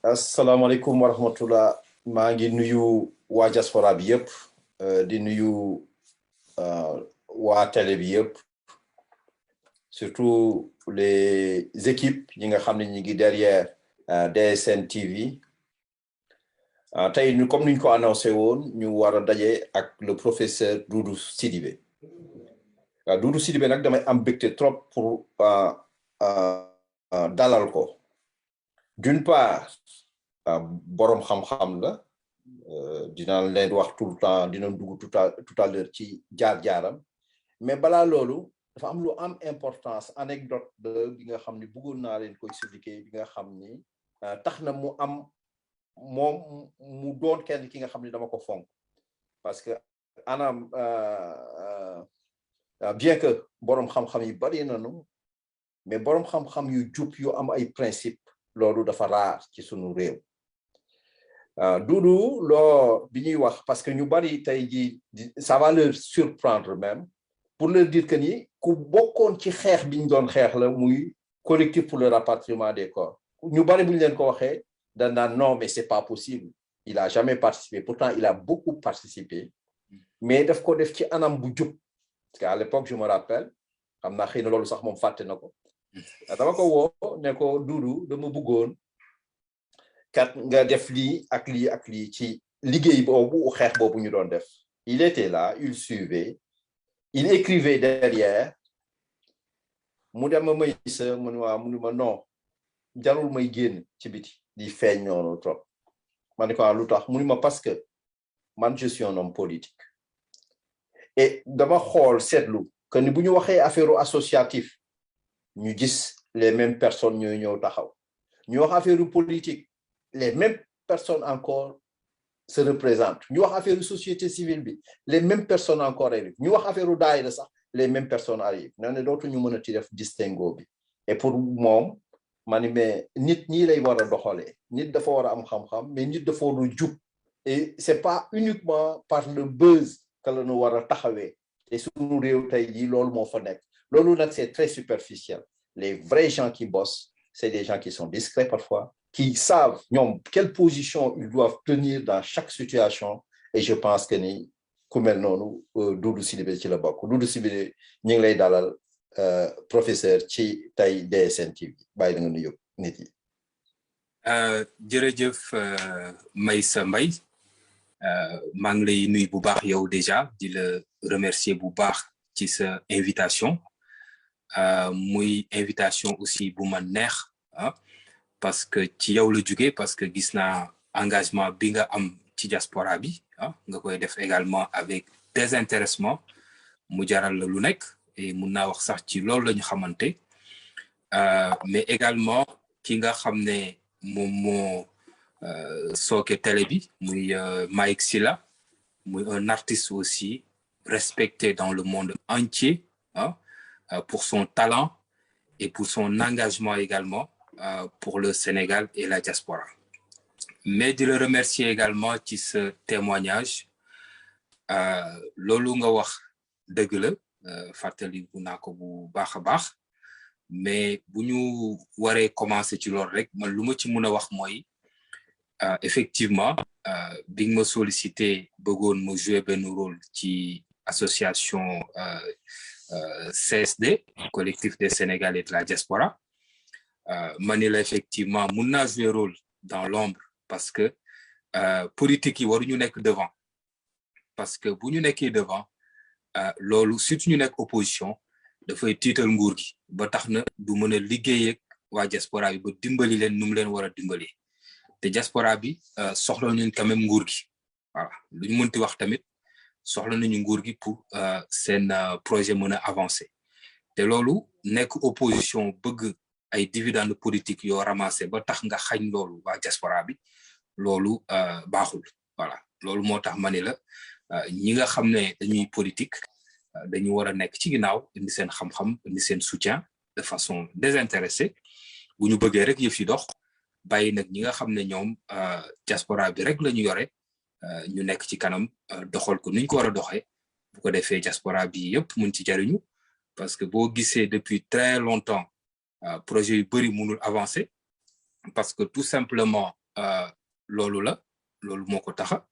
Assalamu alaikum wa rahmatullah. maa ngi nuyu waa diaspora bi yëpp di nuyu waa télé bi yëpp surtout les équipes yi nga xam ne ñi ngi derrière DSN TV tey comme niñ ko annoncé woon ñu war a daje ak le professeur Doudou Sidibé Doudou Sidibé nag damay am mbégte trop pour dalal ko d'une part borom xam-xam la dina leen wax tout le temps dina dugg tout à l'heure ci jaar-jaaram mais balaa loolu dafa am lu am importance anecdote bi nga xam ni bëggoon naa leen ko expliquer bi nga xam ni tax na mu am moom mu doon kenn ki nga xam ni dama ko fonk parce que anam bien que borom xam-xam yi bari nañu mais borom xam-xam yu jub yu am ay principe loolu dafa raar ci sunu réew Doudou loo bi ñuy wax parce que ñu bari tey ji ça va leur surprendre même pour leur dire que ni ku bokkoon ci xeex bi ñu doon xeex la muy collectif pour le rapatriement des corps ñu bari bu ñu leen ko waxee dañ naan non mais c'est pas possible il a jamais participé pourtant il a beaucoup participé mais daf ko def ci anam bu jub parce que à l'époque je me rappelle xam naa xëy na loolu sax moom fàtte na ko dama ko woo ne ko Doudou dama bëggoon kat nga def lii ak lii ak lii ci liggéey boobu xeex boobu ñu doon def il était là il suivait il écrivait derrière mu dem ma may sa mu ne ma non jarul may génn ci biti di feeñ noonu trop ma ne ko lu tax mu ne ma parce que man je suis un homme politique et dama xool seetlu que ni bu ñu waxee affaire associatif ñu gis les mêmes personnes ñooy ñëw taxaw ñu wax affaire politique les mêmes personnes encore se représentent ñu wax affaire société civile bi les mêmes personnes encore arrivent ñu wax affaire daayira sax les mêmes personnes arrivent nee na dootuñu mën a ti def distinguo bi et pour moom ma ni mais nit ñii lay war a doxalee nit dafa war a am xam-xam mais nit dafa war a jub et c'est pas uniquement par le buzz que la ñu war a taxawee te suñu réew tey jii loolu moo fa nekk loolu nag c'est très superficiel les vrais gens qui bossent c'est des gens qui sont discrets parfois qui savent ñoom quelle position ils doivent tenir dans chaque situation et je pense que ni ku mel noonu Doudou Sidibé ci la bokk Doudou Sidibé ñu ngi lay dalal professeur ci tey DSN TV bàyyi da nga nuyu nit yi. jërëjëf Maysa Mbaye maa ngi lay nuyu bu baax yow déjà di la remercier bu baax ci sa invitation muy invitation aussi bu ma neex parce que ci yow la jóge parce que gis naa engagement bi nga am ci diaspora bi nga koy def également avec désintéressement mu jaral la lu nekk et mun naa wax sax ci loolu la ñu xamante mais également ki nga xam ne moom moo sooke télé bi muy Mike Sylla muy un artiste aussi respecté dans le monde entier pour son talent et pour son engagement également pour le Sénégal et la diaspora. Mais de le remercier également ci ce témoignage loolu nga wax dëgg la fàttali naa ko bu baax a baax mais bu ñu waree commencer ci loolu rek man lu ma ci mën a wax mooy effectivement bi nga ma sollicité bëggoon ma jouer benn rôle ci association CSD collectif des Sénégalais et de la diaspora ma ni la effectivement mun naa jouer rôle dans l'ombre parce que politique yi waruñu nekk devant parce que bu ñu nekkee devant loolu surtout ñu nekk opposition dafay tiital nguur gi ba tax na du mën a liggéey ak waa diaspora bi ba dimbali leen nu mu leen war a dimbali te diaspora bi soxla nañu quand même nguur gi voilà lu ñu mënti wax tamit soxla nañu nguur gi pour seen projet mën a avancer te loolu nekk opposition bëgg ay dividendes politiques yoo ramassé ba tax nga xañ loolu waa diaspora bi loolu baaxul voilà loolu moo tax ma ne la ñi nga xam ne dañuy politique dañu war a nekk ci ginnaaw indi seen xam-xam indi seen soutien de façon désintéressée bu ñu bëggee rek yëf yi dox bàyyi nag ñi nga xam ne ñoom diaspora bi rek la ñu yore ñu nekk ci kanam doxal ko ni ñu ko war a doxee bu ko defee diaspora bi yëpp mun ci jariñu parce que boo gisee depuis très longtemps projet yu bëri mënul avancer parce que tout simplement loolu moo ko taxa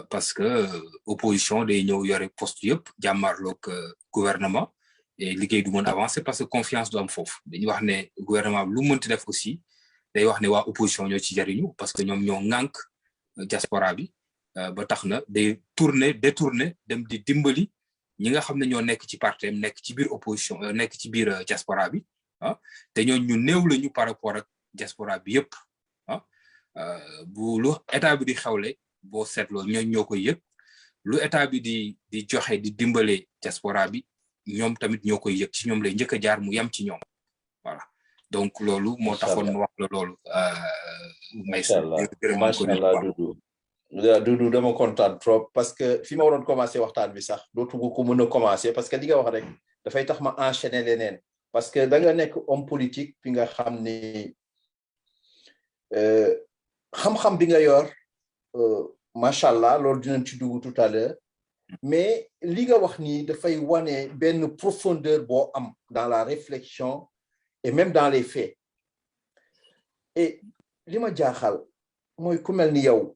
parce que opposition day ñëw yore poste yëpp jàmmarloog gouvernement et liggéey du mën avancer parce que confiance du am foofu dañuy wax ne gouvernement bi lu mënti def aussi day wax ne waa opposition ñoo ci jariñu parce que ñoom ñoo ŋànk diaspora bi ba tax na day détourner dem di dimbali ñi nga xam ne ñoo nekk ci partem nekk ci biir opposition nekk ci biir diaspora bi te ñoo ñu néew lañu par rapport ak diaspora bi yëpp bu lu état bi di xewle boo seetloo ñoo koy yëg lu état bi di joxe di dimbale diaspora bi ñoom tamit ñoo koy yëg ci ñoom lay njëkk a jaar mu yam ci ñoom voilà donc loolu moo taxoon wax la loolu macha allah Doudou dama kontaan trop parce que fi ma waroon commencé waxtaan bi sax dootu ko mën a commencé parce que li nga wax rek dafay tax ma enchaîner leneen parce que da nga nekk homme politique fi nga xam ni xam-xam bi nga yor macha allah loolu dinañ ci dugg tout à l'heure mais li nga wax ni dafay wane benn profondeur boo am dans la réflexion et même dans les faits et li ma jaaxal mooy ku mel ni yow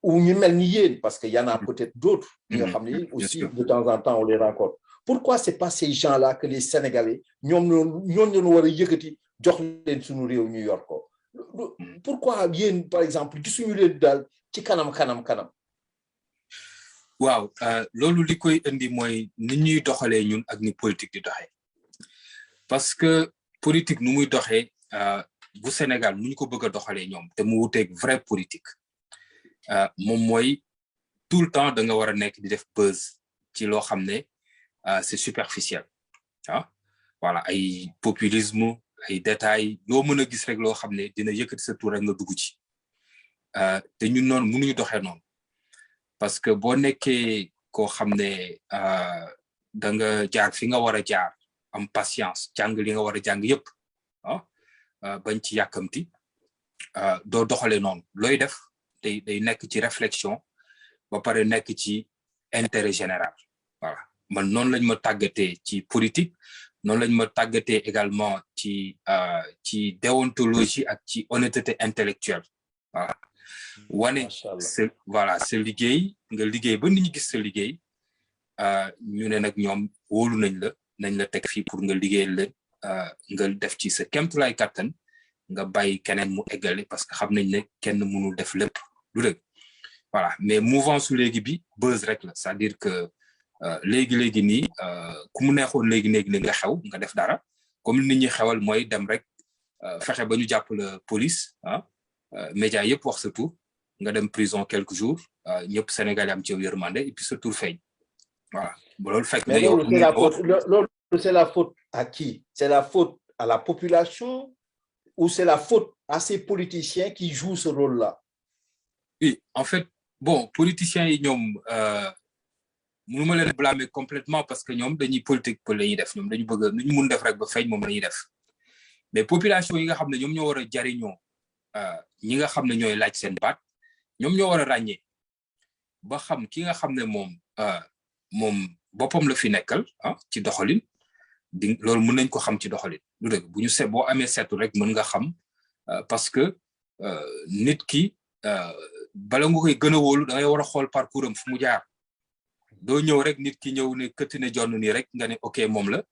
ou ñu mel ni yéen parce que y en a peut-être d'autres ñi nga xam ni aussi de temps en temps on les rencontre pourquoi c'est pas ces gens-là que les Sénégalais ñoom ñoo war a yëkkati jox leen suñu réew ñu yor ko pourquoi yéen par exemple gisuñu leen daal ci kanam waaw loolu li koy indi mooy ni ñuy doxalee ñun ak ni politique di doxee parce que politique nu muy doxee bu Sénégal nu ñu ko bëgg a doxalee ñoom te mu wuteeg vrai politique moom mooy tout le temps da nga war a nekk di def buzz ci loo xam ne c'est superficiel voilà ay populisme ay détails loo mën a gis rek loo xam ne dina yëkkati sa tur rek nga dugg ci te ñun noonu mënuñu doxee noonu parce que boo nekkee koo xam ne da nga jaar fi nga war a jaar am patience jàng li nga war a jàng yëpp bañ ci yàkkamti doo doxalee noonu looy def day nekk ci réflexion ba pare nekk ci intérêt général voilà man noonu lañ ma tàggatee ci politique noonu lañ ma tàggatee également ci déontologie ak ci honnêteté intellectuelle voilà wane sa liggéey nga liggéey ba nit ñi gis sa liggéey ñu ne nag ñoom wóolu nañ la teg fii pour nga liggéey leen nga def ci sa kéemtulaay kàttan nga bàyyi keneen mu eggale parce que xam nañ ne kenn mënul def lépp lu dëgg voilà mais mouvance su léegi bi buzz rek la c'est-à-dire que léegi nii ku mu neexoon léegi nga xew nga def dara comme nit ñi xewal mooy dem rek fexe ba ñu jàpp la police média yëpp wax sa tur nga dem prison quelques jours ñëpp Sénégal am ci yërmande et puis sa tur feeñ voilà loolu fekk na yow loolu c'est la faute à qui? C'est la faute à la population ou c'est la faute à ces politiciens qui jouent ce rôle-là? Oui, en fait, bon, politiciens yi ñoom mënu ma leen blâmer complètement parce que ñoom dañuy politique pour la ñuy def ñoom dañu bëgg nu ñu mun def rek ba feeñ moom la ñuy def mais population yi nga xam ne ñoom ñoo war a jariñoo ñi nga xam ne ñooy laaj seen baat ñoom ñoo war a ràññee ba xam ki nga xam ne moom boppam la fi nekkal ci doxalin loolu mën nañ ko xam ci doxalin lu dëgg bu ñu boo amee seetu rek mën nga xam parce que nit ki bala nga koy gën a wóolu da ngay war a xool parcours am fu mu jaar doo ñëw rek nit ki ñëw ne këtti ne jonn nii rek nga ne ok moom la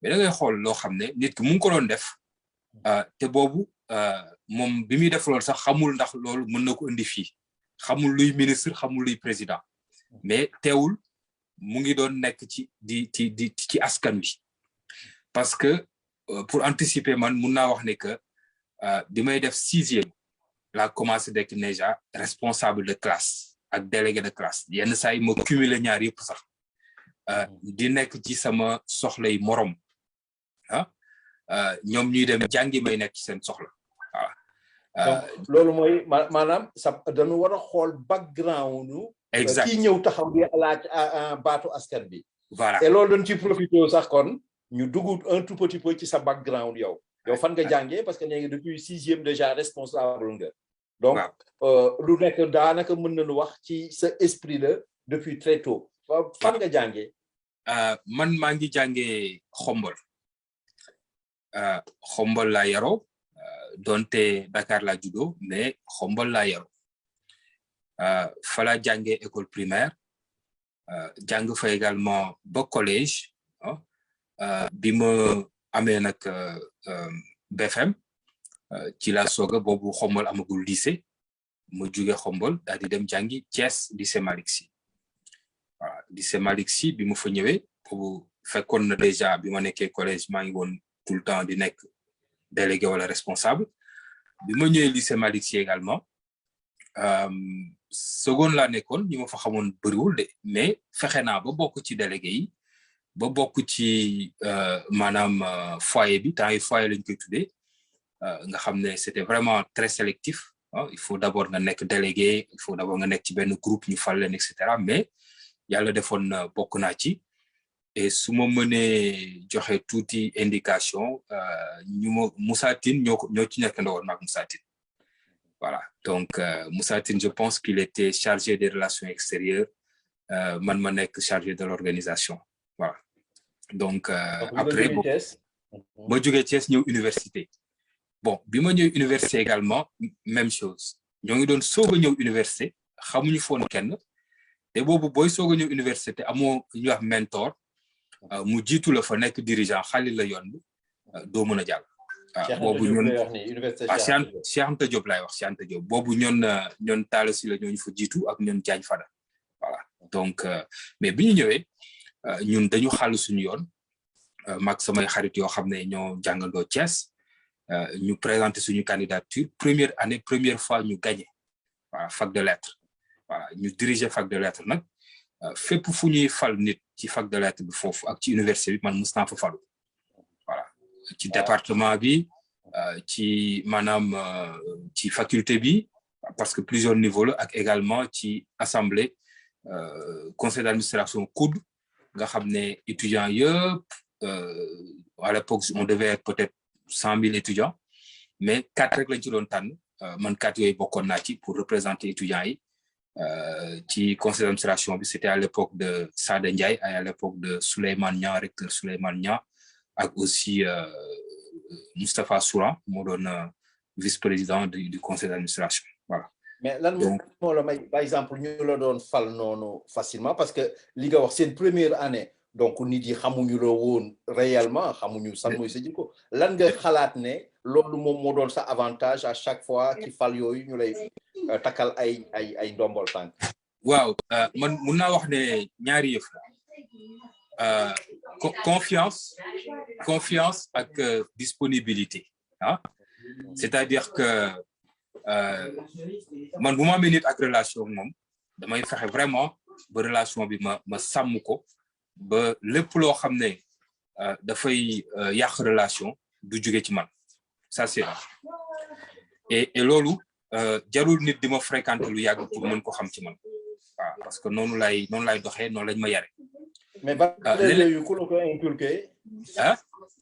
mais da ngay xool loo xam ne nit ki mu ngi ko doon def te boobu moom bi muy def loolu sax xamul ndax loolu mën na ko indi fii xamul luy ministre xamul luy président mais teewul mu ngi doon nekk ci askan wi parce que pour anticiper man mun naa wax ne que bi may def 6e laa commencé dekk déjà responsable de classe ak délégué de classe yenn saa yi ma cumuler ñaar yëpp sax di nekk ci sama soxlay morom ñoom ñuy dem jàngi may nekk ci seen soxla donc loolu mooy maanaam sa dañu war a xool background nu kii ñëw taxaw di laaj baatu askan bi. Voilà. Et loolu dañ ci profité sax kon ñu dugg un tout petit peu ci sa background yow fan nga jàngee parce que nee nga depuis 6e déjà responsable nga. Donc lu nekk daanaka mën nañu wax ci sa esprit la depuis très tôt. fan nga jàngee. man maa ngi jàngee Xombol. Xombol laa yaroo donte Dakar laa juddoo mais Xombol laa yaroo. fa laa jàngee école primaire. jàng fa également ba collège bi ma amee nag BFM ci la soga boobu Xombol amagul lycée ma jóge Xombol daal di dem jàngi Thiès lycée Malick Sy voilà lycée Malick Sy bi ma fa ñëwee boobu fekkoon na déjà bi ma nekkee collège maa ngi woon tout le temps di nekk délégué wala responsable bi ma ñëwee lycée Malick Sy également seconde laa nekkoon ñi ma fa xamoon bëriwul de mais fexe naa ba bokk ci délégué yi ba bokk ci maanaam foyer bi temps yi foyer lañ koy tuddee nga xam ne c'était vraiment très sélectif il faut d'abord nga nekk délégué il faut d'abord nga nekk ci benn groupe ñu fal leen et cetera mais yàlla defoon na bokk naa ci et su ma mënee joxe tuuti indication ñu ma Moussa Tine ñoo ci nekk ndawoon maag Moussa Tine voilà donc Moussa Tine je pense qu'il était chargé des relations extérieures man ma nekk chargé de l'organisation voilà donc après ma jógee Thiès ñëw université bon bi ma ñëw université également même chose ñoo ngi doon soog a ñëw université xamuñu foon kenn te boobu booy soog a ñëw université amoo ñu wax mentor mu jiitu la fa nekk dirigeant xalil la yoon bi doo mën a jàll boobu ñoon Cheikh Anta Diop laay wax Cheikh Anta Diop boobu ñoon Talla Sylla ñooñu fa jiitu ak ñoon Diagne Fada voilà donc mais bi ñu ñëwee ñun dañu xàll suñu yoon mag samay xarit yoo xam ne ñoo jàngandoo Thiès ñu présenter suñu candidature première année première fois ñu gagné voilà fac de lettres voilà ñu diriger fac de lettres nag fépp fu ñuy fal nit ci fac de lettres bi foofu ak ci université bi man mës naa fa falu voilà ci département bi ci maanaam ci faculté bi parce que plusieurs niveaux la ak également ci assemblée conseil d'administration COUD nga xam ne étudiants yëpp à l'époque on devait être peut-être 100 000 étudiants mais 4 rek lañ ci doon tànn man 4 yooyu bokkoon naa ci pour représenter étudiants yi ci conseil d'administration bi c'était à l'époque de Sada Ndiaye et à l'époque de Souleymane Niang recteur Souleymane Niang ak aussi Moustapha Souran moo doon vice-président du conseil d'administration voilà. Mais lan moo la may par exemple ñu la doon fal noonu facilement parce que li nga wax seen première année donc nit yi xamuñu la woon réellement xamuñu san mooy sa jikko lan nga xalaat ne loolu moom moo doon sa avantage à chaque fois ci fal yooyu ñu lay takkal ay ndombol tànk. waaw man mun naa wax ne ñaari yëf la confiance ak disponibilité c'est-à-dire que man bu ma amee nit ak relation moom damay fexe vraiment ba relation bi ma sàmm ko ba lépp loo xam ne dafay yàq relation du jóge ci man ça c'est et loolu jarul nit di ma fréquenter lu yàgg pour mën ko xam ci man waaw parce que noonu lay doxee noonu lañ ma yare mais valeur yooyu ku la ko inculqué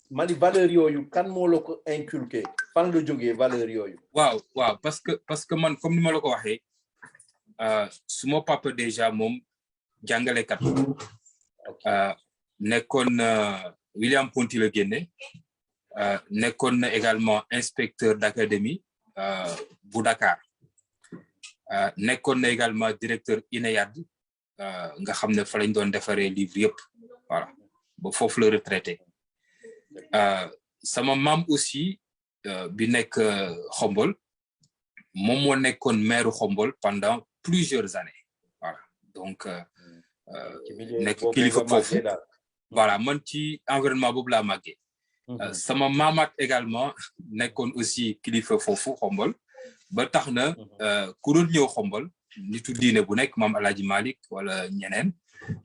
ma ni valeur yooyu kan moo la ko inculqué fan la jógee valeur yooyu waaw parce que man comme ni ma la ko waxee suma papa déjà moom jàngalekat nekkoon William Ponty la génne nekkoon na également inspecteur d'académie bu Dakar nekkoon na également directeur INEAD nga xam ne fa lañ doon defaree livre yëpp voilà ba foofu la retraité sama maam aussi bi nekk Xombol moom moo nekkoon maire Xombol pendant plusieurs années voilà donc nekk kilifa foofu voilà man ci environnement boobu laa màggee sama maamaat également nekkoon aussi kilifa foofu Xombol ba tax na ku doon ñëw Xombol nitu diine bu nekk maam Alaaji Malick wala ñeneen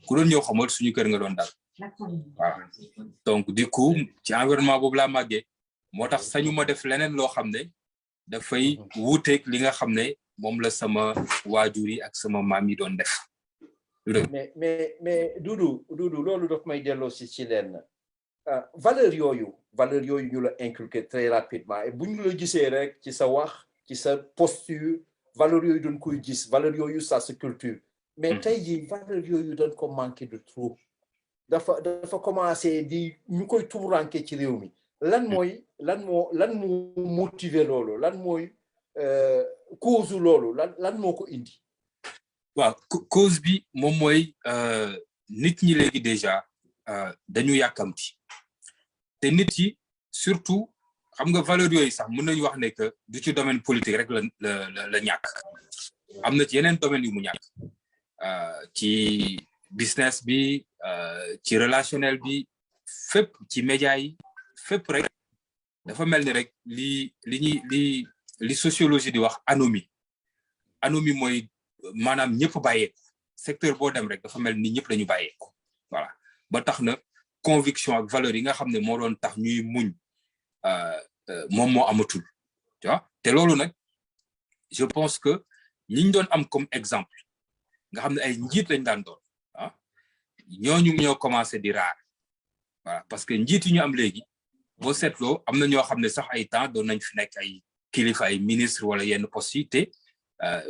ku doon ñëw Xombol suñu kër nga doon dal voilà donc du coup ci environnement boobu laa màggee moo tax sañu ma def leneen loo xam ne dafay wuuteeg li nga xam ne moom la sama waajur yi ak sama maam yi doon def. mais Doudou loolu daf may delloo ci lenn valeur yooyu ñu la inculqué très rapidement et bu ñu la gisee rek ci sa wax ci sa posture valeur yooyu doon koy gis valeur yooyu ça se culture mais tey jii valeur yooyu dañ ko manqué de trop dafa commencé di ñu koy tuuranke ci réew mi lan moo motiver loolu lan mooy cause loolu lan moo ko indi. waaw cause bi moom mooy nit ñi léegi déjà dañu yàkkamti te nit yi surtout xam nga valeur yooyu sax mën nañu wax ne que du ci domaine politique rek la ñàkk am na ci yeneen domaine yu mu ñàkk ci business bi ci relationnel bi fépp ci média yi fépp rek dafa mel ni rek li sociologie di wax anomie mooy maanaam ñëpp bàyyeeku secteur boo dem rek dafa mel ni ñëpp dañu bàyyeeku voilà ba tax na conviction ak valeur yi nga xam ne moo doon tax ñuy muñ moom moo amatul tu vois te loolu nag je pense que ñi doon am comme exemple nga xam ne ay njiit lañ daan doon ñooñu ñoo commencé di raar voilà parce que njiit yi ñu am léegi boo seetloo am na ñoo xam ne sax ay temps doon nañ fi nekk ay kilifa ay ministre wala yenn postes yi te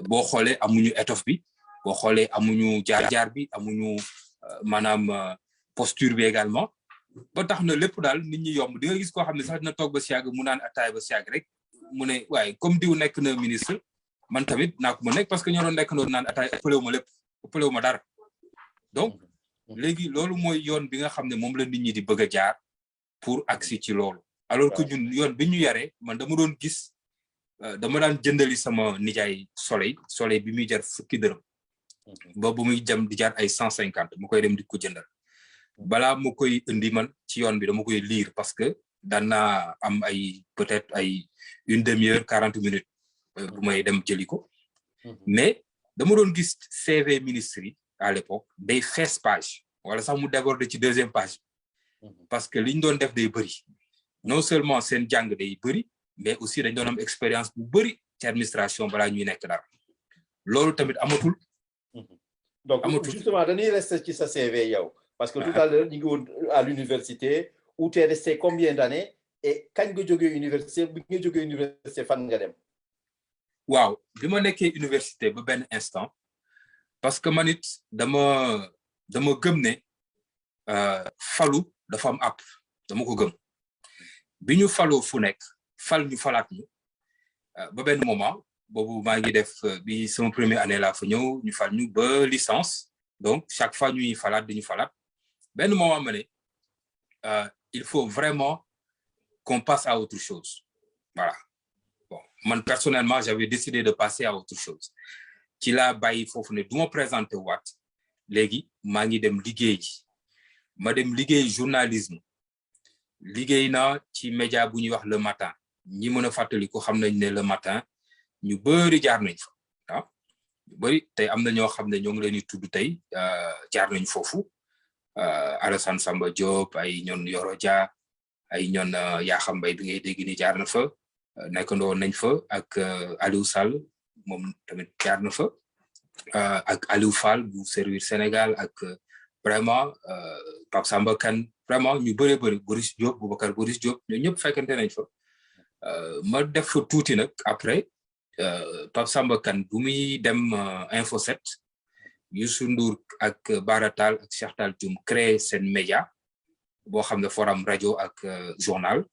boo xoolee amuñu étoffe bi boo xoolee amuñu jaar bi amuñu maanaam posture bi également ba tax na lépp daal nit ñi yomb di nga gis koo xam ne sax dina toog ba si yàgg mu naan ataay ba si yàgg rek mu ne waaye comme diw nekk na ministre man tamit naa ko ma nekk parce que ñoo doon nekk noonu naan ataay ëppalewu ma dara donc léegi loolu mooy yoon bi nga xam ne moom la nit ñi di bëgg a jaar pour agsi ci loolu alors que ñun yoon bi ñu yaree man dama doon gis dama daan jëndali sama nijaay soleil bi muy jar fukki dërëm ba bu muy dem di jar ay 150 mu koy dem di ko jëndal balaa mu koy indi man ci yoon bi dama koy lire parce que daan naa am ay peut-être ay une demi-heure 40 minutes bu may dem jëli ko mais dama doon gis CV ministre yi à l'époque day fees page wala sax mu déborder ci deuxième page parce que liñ doon def day bëri non seulement seen jàng day bëri mais aussi dañ doon am expérience bu bëri ci administration balaa ñuy nekk dara loolu tamit amatul. donc justement dañuy rester ci sa CV yow parce que tout à l'heure ñu ngi woon à l'université où tu es resté combien d'années et kañ nga jógee université bi nga jógee université fan nga dem. waaw bi ma nekkee université ba benn instant parce que man it dama gëm ne falu dafa am app dama ko gëm bi ñu faloo fu nekk fal ñu falaat ñu ba benn moment boobu maa ngi def bi sama première année laa fa ñëw ñu fal ñu ba licence donc chaque fois ñuy falaat dañu falaat benn moment ma ne il faut vraiment qu'on passe à autre chose voilà bon man personnellement j'avais décidé de passer à autre chose ci laa bàyyi foofu ne du ma présenté waat léegi maa ngi dem liggéey ji ma dem liggéey journalisme liggéey naa ci média bu ñuy wax Le Matin ñi mën a fàttali ko xam nañ ne Le Matin ñu bëri jaar nañ fa ah ñu bëri tey am na ñoo xam ne ñoo ngi leen di tudd tey jaar nañ foofu Alassane Samba Diop ay ñoon Yoro Dia ay ñoon Yakham Mbaye bi ngay dégg ni jaar na fa nekkandoo nañ fa ak Aliou Sall moom tamit jaar na fa ak Aliou Fall bu Servir Sénégal ak vraiment Pape Samba Kane vraiment ñu bëri Boris Diop Boubacar Boris Diop ñoo ñëpp fekkante nañ fa ma def fa tuuti nag après Pape Samba Kane bu muy dem Info 7 Youssou Ndour ak Baratal ak Cheikh Tal Dioum créé seen média boo xam ne forum rajo ak journal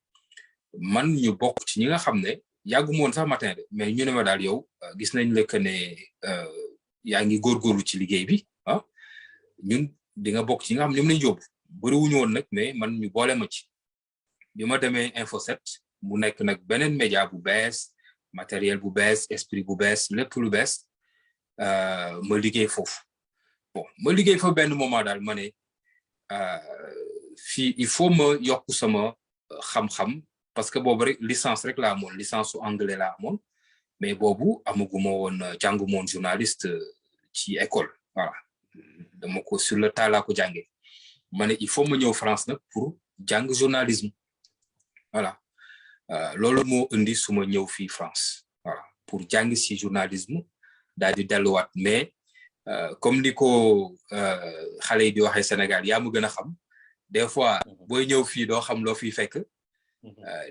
man ñu bokk ci ñi nga xam ne yàgguma woon sax matin de mais ñu ne ma daal yow gis nañ la que ne yaa ngi góorgóorlu ci liggéey bi ah ñun di nga bokk ci ñi nga xam ne ñoom lañ yóbbu bëriwuñu woon nag mais man ñu boole ma ci bi ma demee Info 7 mu nekk nag beneen média bu bees matériel bu bees esprit bu bees lépp lu bees ma liggéey foofu bon ma liggéey fa benn moment daal ma ne fii il faut ma yokk sama xam-xam parce que boobu rek licence rek laa amoon licence su anglais laa amoon mais boobu amaguma woon jàngu moon journaliste ci école voilà dama ko sur le tas laa ko jàngee ma ne il faut ma ñëw France nag pour jàng journalisme voilà loolu moo indi suma ñëw fii France pour jàng si journalisme daal di delluwaat mais comme ni ko xale yi di waxee Sénégal yaa ma gën a xam des fois booy ñëw fii doo xam loo fiy fekk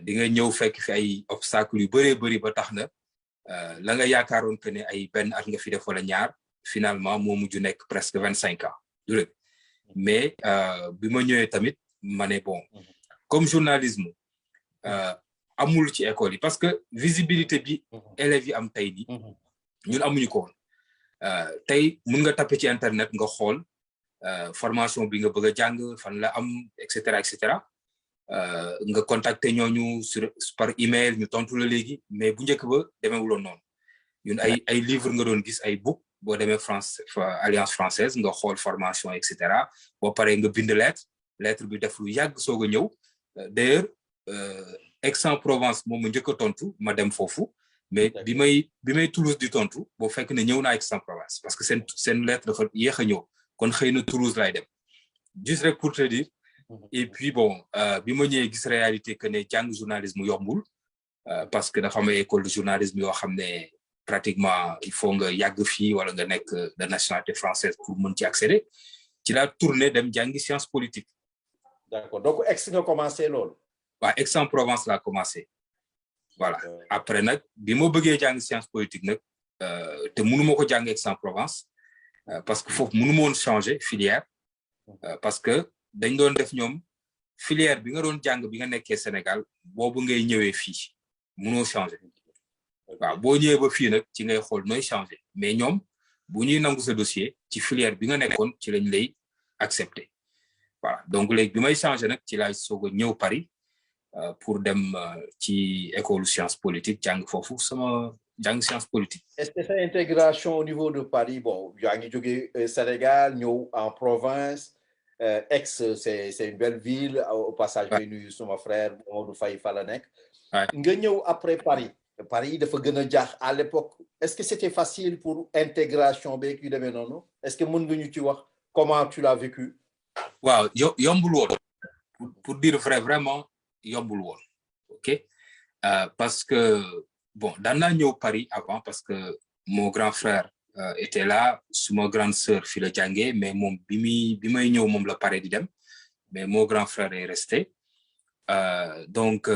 di nga ñëw fekk fi ay obstacles yu bëree bëri ba tax na la nga yaakaaroon que ne ay benn at nga fi def wala ñaar finalement moo mujj nekk presque 25 ans du rek mais bi ma ñëwee tamit ma ne bon comme journalisme amul ci école yi parce que visibilité bi élèves yi am tey nii ñun amuñu ko woon tey mun nga tapé ci internet nga xool formation bi nga bëgg a jàng fan la am et cetera nga contacter ñooñu par email ñu tontu la léegi mais bu njëkk ba demeewuloon noonu ñun ay livre nga doon gis ay book boo demee France Alliance française nga xool formation et cetera boo paree nga bind lettre bi def lu yàgg soog a ñëw d'ailleurs Aix-en-Provence moom ma njëkk a tontu ma dem foofu mais bi may Toulouse di tontu boo fekk ne ñëw naa Aix-en-Provence parce que seen lettre dafa yéex a ñëw kon xëy na Toulouse lay dem juste rek pour te dire et puis bon bi ma ñëwee gis réalité que ne jàng journalisme yombul parce que dafa am ay école de journalisme yoo xam ne pratiquement il faut nga yàgg fii wala nga nekk de nationalité française pour mën ci accéder ci la tournée dem jàngi science politique. D'accord donc Aix nga commencé loolu. waaw Aix-en-Provence laa commencé voilà après nag bi ma bëggee jàng science politique nag te mënu ma ko jàng Aix-en-Provence parce que foofu mënu ma woon changer filière parce que dañ doon def ñoom filière bi nga doon jàng bi nga nekkee Sénégal boobu ngay ñëwee fii mënoo changer waaw boo ñëwee ba fii nag ci ngay xool nooy changer mais ñoom bu ñuy nangu sa dossier ci filière bi nga nekkoon ci lañ lay accepter voilà donc léegi bi may changer nag ci laay soog a ñëw Paris pour dem ci école sciences politiques jàng foofu sama jàng sciences politiques. Est-ce que sa intégration au niveau de Paris bon yaa ngi jógee Sénégal ñëw en province Aix c'est une belle ville au passage may nuyu suma frère Modou Faye fa la nekk nga ñëw après Paris dafa gën a jaax à l'époque est-ce que c'était facile pour intégration beeg yu demee noonu est-ce que mën nga ñu ci wax comment tu l'as vécu. waaw yombul woon pour dire vrai vraiment yombul woon ok parce que bon daan naa ñëw Paris avant parce que mon grand frère était là suma grande sœur fi la jàngee mais moom bi may ñëw moom la pare di dem mais mon grand frère est resté donc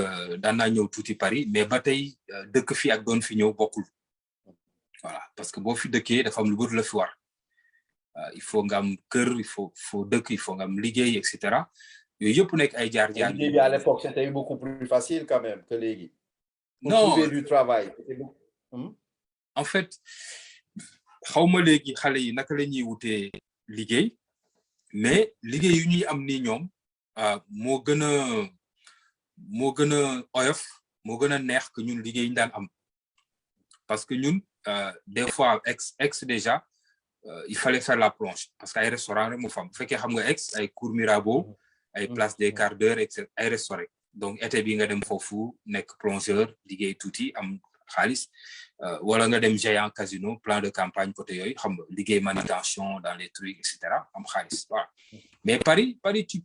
daan naa ñëw tuuti Paris mais ba tey dëkk fi ak doon fi ñëw bokkul voilà parce que boo fi dëkkee dafa am lu bëri la fi war il faut nga am kër il faut dëkk il faut nga am liggéey et cetera yooyu yëpp nekk ay jaar-jaar. Liggéey à l'époque c'était beaucoup plus facile quand même que léegi. non trouver du travail. en fait xawma léegi xale yi naka la ñuy wutee liggéey mais liggéey yu ñuy am ni ñoom moo gën a oyof moo gën a neex que ñun liggéey ñu daan am parce que ñun des fois ex déjà il fallait faire la plonge parce que ay restaurant rek mu fam bu fekkee xam nga ex ay cours Mirabeau ay place des quarts d'heure et cetera ay restaurant donc été bi nga dem foofu nekk plongeur liggéey tuuti am xaalis wala nga dem géant casino plan de campagne côté yooyu xam nga liggéey manutention dans les trucs et cetera am xaalis voilà mais Paris tu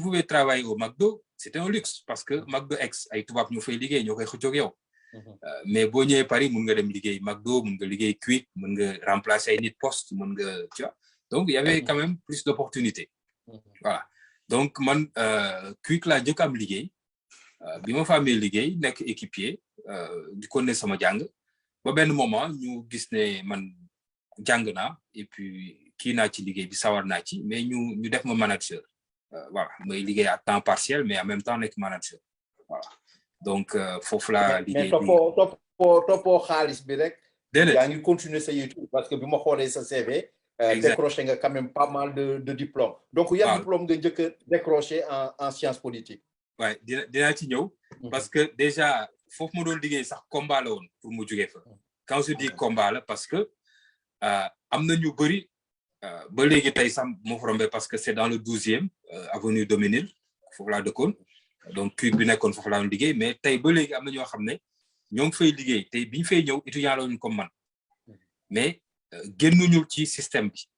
pouvais travailler au McDo c'était un luxe parce que McDo ex ay tubaab ñoo fay liggéey ñoo koy xëccoog yow mais boo ñëwee Paris mun nga dem liggéey McDo mun nga liggéey Quick mun nga remplacer ay nit poste mun nga tu vois donc il y avait quand même plus d'opportunités voilà donc man Quick laa njëkk am liggéey bi ma fa amee liggéey nekk équipier di continuer sama jàng ba benn moment ñu gis ne man jàng naa et puis kii naa ci liggéey bi sawar naa ci mais ñu def ma manager voilà may liggéey à temps partiel mais en même temps nekk manager voilà donc foofu laa liggéey mais toppoo xaalis bi rek. déedéet yaa ngi continuer sa étude parce que bi ma xoolee sa CV. décroché nga quand même pas mal de diplômes. donc yan diplôme nga njëkk a décroché en sciences politiques. waaye dinaa ci ñëw. parce que déjà foofu ma doon liggéey sax combat la woon pour mu jógee fa. quand je dis combat la parce que am na ñu bëri ba léegi tey sax moo fa rombé parce que c'est dans le 12e avenue Doménil foofu laa dëkkoon donc Quick bi nekkoon foofu laa doon liggéey mais tey ba léegi am na ñoo xam ne ñoo ngi fay liggéey tey bi ñu fay ñëw étudiant la woon comme man mais génnuñu ci système bi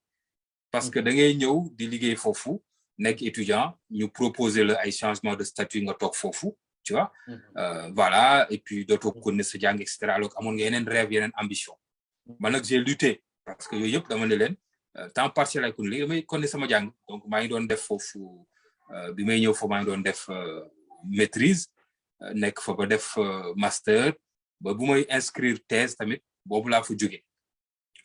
parce que da ngay ñëw di liggéey foofu nekk étudiant ñu proposer la ay changement de statut nga toog foofu tu vois. Voilà, et puis d'autres connaissent ce jàng, etc. Alors amoon nga yeneen rêve, yeneen ambition. Man nag j'ai lutté parce que yooyu yëpp dama ne leen temps partiel ay kon léegi damay connaître sama jàng. Donc maa ngi doon def foofu bi may ñëw foofu maa ngi doon def maîtrise nekk fa ba def master ba bu may inscrire thèse tamit boobu laa fa jóge.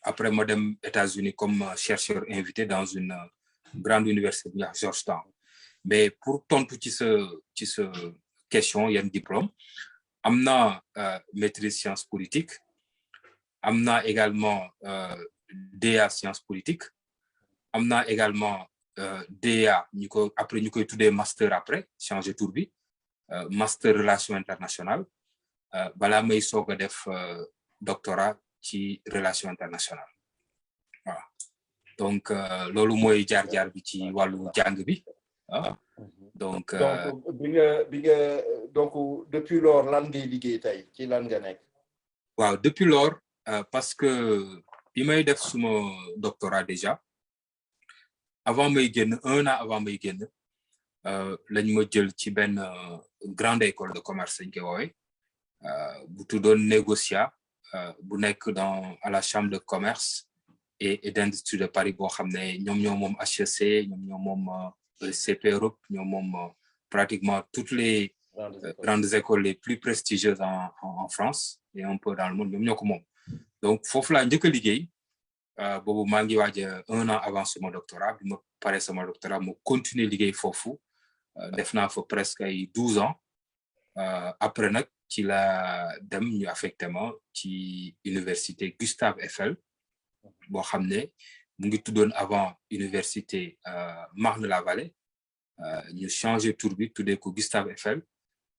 Après ma dem États-Unis comme chercheur invité dans une grande université bu ñuy wax Georgetown. Mais pour tontu ci sa question yan diplôme am na maîtrise sciences politiques am na également DEA sciences politiques am na également DEA après ñu koy tuddee master après changer tour bi master relations internationales balaa may soog a def doctorat ci relations internationales voilà donc loolu mooy jaar-jaar bi ci wàllu jàng bi donc donc depuis lors lan ngay liggéey tey ci lan nga nekk. waaw depuis lors parce que bi may def suma doctorat déjà avant may génn 1 an avant may génn lañ ma jël ci benn grande école de commerce dañ koy woowee bu tuddoon Négocia bu nekk à la chambre de commerce et d'industrie de Paris boo xam ne ñoom ñoo moom HEC ñoom ñoo moom CP Europe ñoom moom pratiquement toutes les grandes écoles les plus prestigieuses en France et un peu dans le monde ñoom ñoo ko moom. Donc foofu laa njëkk a liggéey boobu maa ngi waaj 1 an avant sama doctorat bi ma paree sama doctorat mu continuer liggéey foofu def naa fa presque ay 12 ans après nag ci la dem ñu affecté ma ci université Gustave Eiffel boo xam ne mu ngi tuddoon avant université Marne-la-Vallée ñu changé tour bi tuddee ko Gustave Eiffel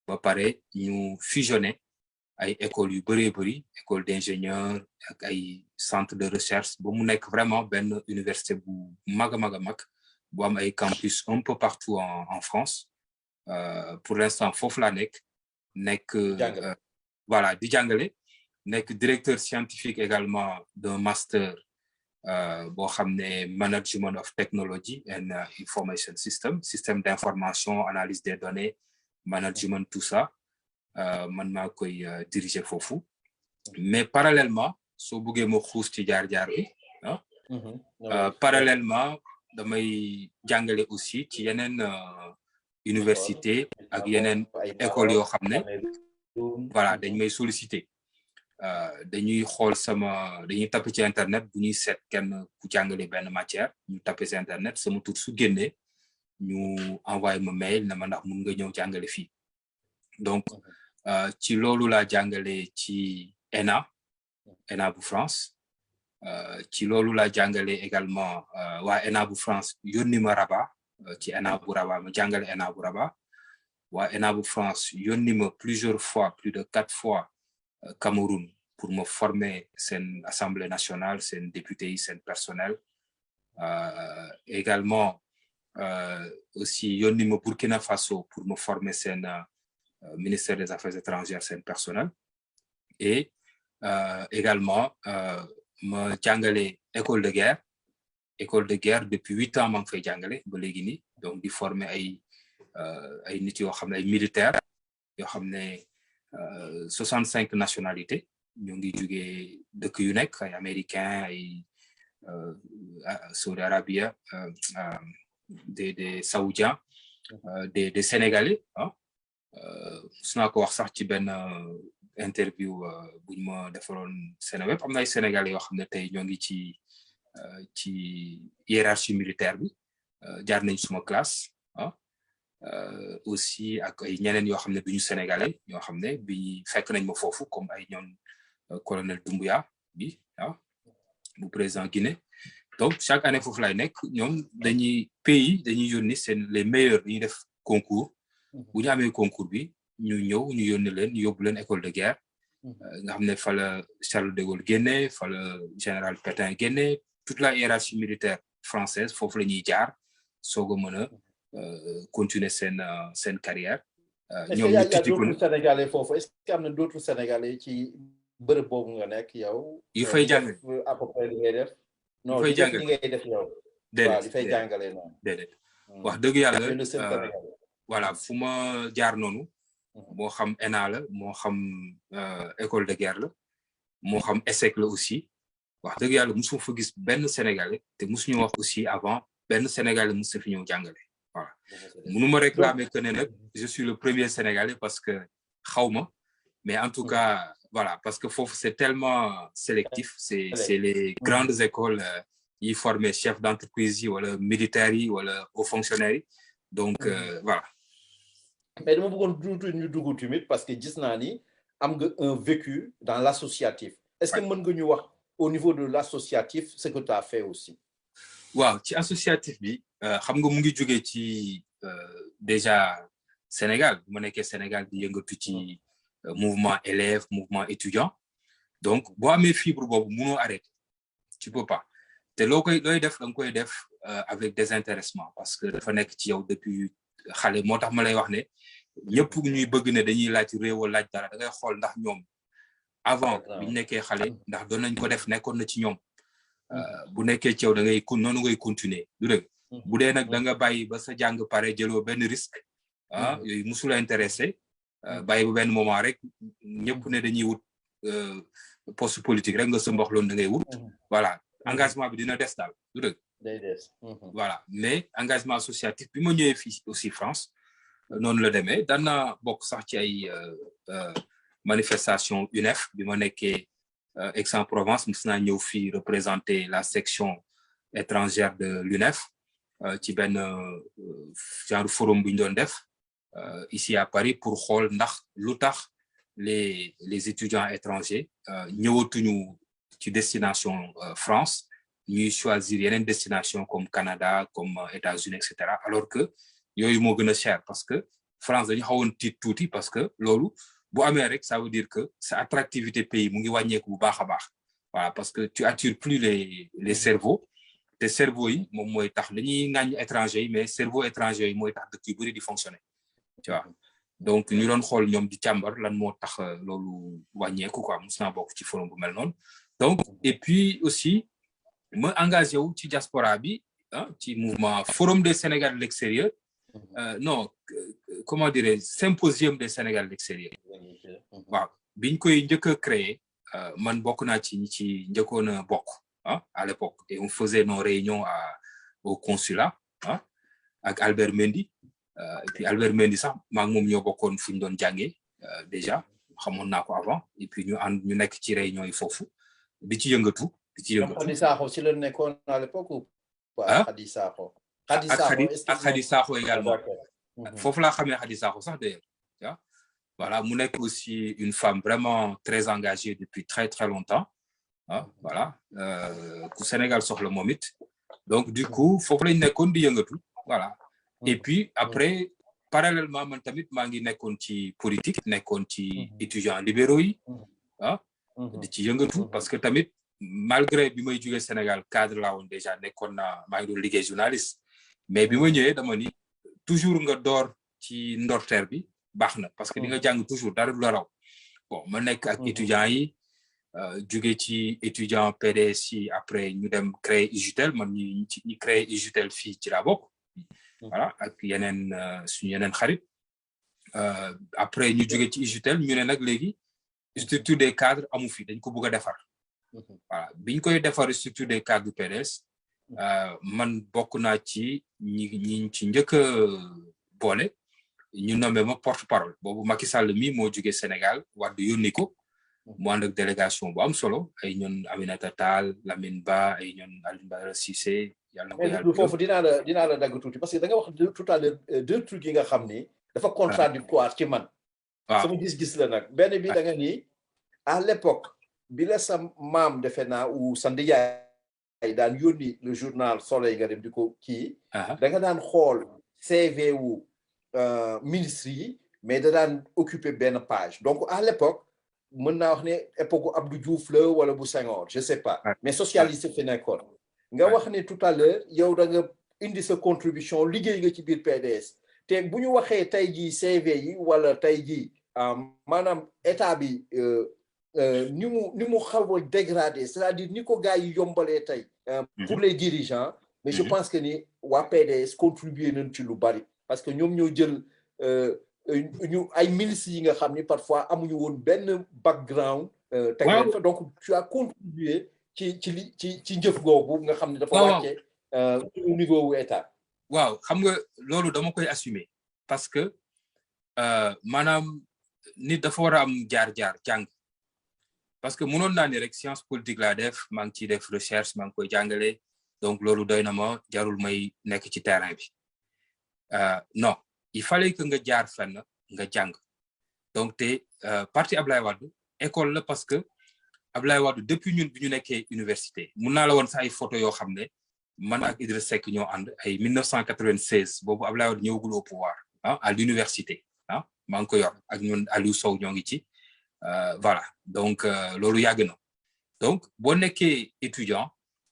ba pare ñu fusionné ay écoles yu bëree bëri école d'ingénieur ak ay centre de recherche ba mu nekk vraiment benn université bu mag a mag a mag bu am ay campus un peu partout en France pour l'instant foofu laa nekk voilà di jàngale nekk directeur scientifique également d'un master boo xam ne management of technology and information système d'information analyse des données management tout ça man maa koy diriger foofu mais parallèlement soo buggee ma xuus ci jaar-jaar bi parallèlement damay jàngale aussi ci yeneen université ak yeneen école yoo xam ne voilà dañ may solliciter dañuy xool dañuy tapé ci internet bu ñuy seet kenn ku jàngale benn matière ñu tapé ci internet sama tur su génnee ñu envoyé ma mail na ma ndax mun nga ñëw jàngale fii donc ci loolu laa jàngale ci ENA bu France ci loolu laa jàngale également waa ENA bu France yónni ma Rabat ci ENA bu Rabat ma jàngale ENA bu Rabat waa ENA bu France yónni ma plusieurs fois plus de 4 fois Cameroun pour me former seen assemblée nationale seen député yi seen personnel également aussi yónni ma Burkina Faso pour me former seen ministère des Affaires étrangères seen personnel et également ma jàngale école de guerre depuis 8 ans maa ngi fay jàngale ba léegi nii donc di former ay nit yoo xam ne ay militaires yoo xam ne 65 nationalités ñoo ngi jógee dëkk yu nekk ay américains ay Saudi Arabia des saoudiens des sénégalais su naa ko wax sax ci benn interview buñ ma defaloon Seneweb am na ay sénégalais yoo xam ne tey ñoo ngi ci hiérarchie militaire bi jaar nañ suma classe aussi ak ay ñeneen yoo xam ne duñu sénégalais ñoo xam ne bi fekk nañ ma foofu comme ay ñoom colonel Doumbouya bi bu président Guinée donc chaque année foofu lay nekk ñoom dañuy yónni les meilleurs dañuy def concours bu ñu amee concours bi ñu ñëw ñu yónni leen ñu yóbbu leen école de guerre nga xam ne fa la Charles de Gaulle génne fa la général Pétain génne toute la hiérarchie militaire française foofu la ñuy jaar soog a mën a continuer seen carrière. ñoom ñu tijji ko Sénégalais foofu est-ce que am na d'autres Sénégalais ci bërëb boobu nga nekk yow. yu fay jàngale à peu près li ngay def. non li ngay def yow. déedéet li fay jàngale noonu. déedéet wax dëgg yàlla voilà fu ma jaar noonu moo xam ENA la moo xam école de guerre la moo xam ESSEC la aussi wax dëgg yàlla musu fa gis benn Sénégalais te musuñu wax aussi avant benn Sénégalais musu fi ñëw jàngale voilà mënuma réclamer que ne nag je suis le premier Sénégalais parce que xawma mais en tout cas voilà parce que foofu c'est tellement sélectif c'est les grandes écoles yi formé chef d'entreprise yi wala militaires yi wala hauts fonctionnaires yi donc voilà. Mais dama bëggoon ñu dugg tamit parce que gis naa ni am nga un vécu dans l'associatif. Est-ce que mën nga ñu wax au niveau de l'associatif ce que tu as fait aussi? waaw ci associatif bi xam nga mu ngi jógee ci déjà Sénégal bu ma nekkee Sénégal di yëngatu ci mouvement élève mouvement étudiant donc boo amee fibre boobu mënoo arrêter tu peux pas te looy def da nga koy def avec désintéressement parce que dafa nekk ci yow depuis xale moo tax ma lay wax ne ñëpp ñuy bëgg ne dañuy laaj réew laaj dara da ngay xool ndax ñoom avant biñu nekkee xale ndax doon nañ ko def nekkoon na ci ñoom bu nekkee ci yow da ngay noonu ngay continuer du dëgg bu dee nag da nga bàyyi ba sa jàng pare jëloo benn risque yooyu musul intéressé bàyyi ba benn moment rek ñëpp ne dañuy wut poste politique rek nga sa mbox loolu da ngay wut voilà engagement bi dina des daal du dëgg voilà mais engagement associatif bi ma ñëwee fii aussi France noonu la demee daan naa bokk sax ci ay manifestation UNEF bi ma nekkee Aix-en-Provence mos naa ñëw fii représenter la section étrangère de l'UNEF ci benn genre forum bu ñu doon def ici à Paris pour xool ndax lu tax les étudiants étrangers ñëwatuñu ci destination France ñuy choisir yeneen destination comme Canada comme États-Unis et cetera alors que yooyu moo gën a cher parce que France dañu xawoon tiit tuuti parce que loolu bu amee rek ça veut dire que sa attractivité pays mu ngi wàññeeku bu baax a baax voilà parce que tu attires plus les cerveaux te cerveau yi moom mooy tax dañuy ŋàññ étranger yi mais cerveau étranger yi mooy tax dëkk yu bëri di fonctionner tu vois donc ñu doon xool ñoom di càmbar lan moo tax loolu wàññeeku quoi mos naa bokk ci forum bu mel noonu donc et puis aussi ma engagé wu ci diaspora bi ci mouvement forum des Sénégalais de l'extérieur non comment dirais symposium des Sénégalais de l'extérieur waaw biñ koy njëkk a créé man bokk naa ci ñi ci njëkkoon a bokk à l'époque et on faisait nos réunions au consulat ak Albert Mendy et puis Albert Mendy sax maa ngi moom ñoo bokkoon fu ñu doon jàngee déjà xamoon naa ko avant et puis ñu nekk ci réunion yi foofu di ci yëngatu Khady Sakho ci la nekkoon à l'époque ou pas? Khady Sakho ak Khady Sakho également foofu laa xamee Khady Sakho sax d'ailleurs voilà mu nekk aussi une femme vraiment très engagée depuis très très longtemps voilà ku Sénégal soxla moom it donc du coup foofu lañ nekkoon di yëngatu voilà et puis après parallèlement man tamit maa ngi nekkoon ci politique nekkoon ci étudiants libéraux yi di ci yëngatu parce que tamit malgré bi may jógee Sénégal cadre laa woon déjà nekkoon naa maa ngi doon liggéey journaliste mais bi ma ñëwee dama ni toujours nga door ci ndorteer bi baax na parce que di nga jàng toujours dara du la raw bon ma nekk ak étudiants yi jóge ci étudiant PDS yi après ñu dem créer UJTL man ñu créer UJTL fii ci laa bokk voilà ak yeneen suñu yeneen xarit après ñu jóge ci UJTL ñu ne nag léegi structure des cadres amu fi dañ ko bëgg a defar voilà biñ koy defar structure des cadres du PDS man bokk naa ci ñi ci njëkk a boole ñu nommé ma porte-parole boobu Macky Sall mi moo jóge Sénégal Wade yónni ko mu ànd ak délégation bu am solo ay ñoon Aminata Tall Lamine Ba ay ñoon Alioune Badara Cissé yàlla na ko yàlla foofu dinaa la dagg tuuti parce que da nga wax tout à l'heure deux trucs yi nga xam ni dafa contradictoire ci man sama gis-gis la nag benn bi da nga ni à l'époque bi la sa maam defe naa ou sa ndiyaay daan yónni le journal Soleil nga dem di ko kii da nga daan xool CV wu ministre yi mais da daan occuper benn page donc à l'époque mën naa wax ne époque Abdou Diouf la wala bu Senghor je sais pas mais socialiste fi nekkoon nga wax ne tout à l'heure yow da nga indi sa contribution liggéey nga ci biir PDS te bu ñu waxee tey jii CV yi wala tey jii maanaam état bi ni mu xaw a dégradé c'est-à-dire ni ko gars yi yombalee tey pour les dirigeants mais je pense que ni waa PDS contribuer nañ ci lu bari parce que ñoom ñoo jël ñu ay milices yi nga xam ni parfois amuñu woon benn background teg leen fa donc tu as contribué ci njëf googu nga xam ne dafa wàcce au niveau wu état waaw xam nga loolu dama koy assumer parce que maanaam nit dafa war a am jaar-jaar jàng parce que mënoon naa ni rek science politique laa def maa ngi ciy def recherche maa ngi koy jàngale donc loolu doy na ma jarul may nekk ci terrain bi non il fallait que nga jaar fenn nga jàng donc te parti Ablaye Wade école la parce que Ablaye Wade depuis ñun bi ñu nekkee université mun naa la woon sax ay photo yoo xam ne man ak Idriss Seck ñoo ànd ay 1996 boobu Ablaye Wade ñëwagul au pouvoir à l'université maa ngi ko yor ak ñun Aliou Sow ñoo ngi ci voilà donc loolu yàgg na donc boo nekkee étudiant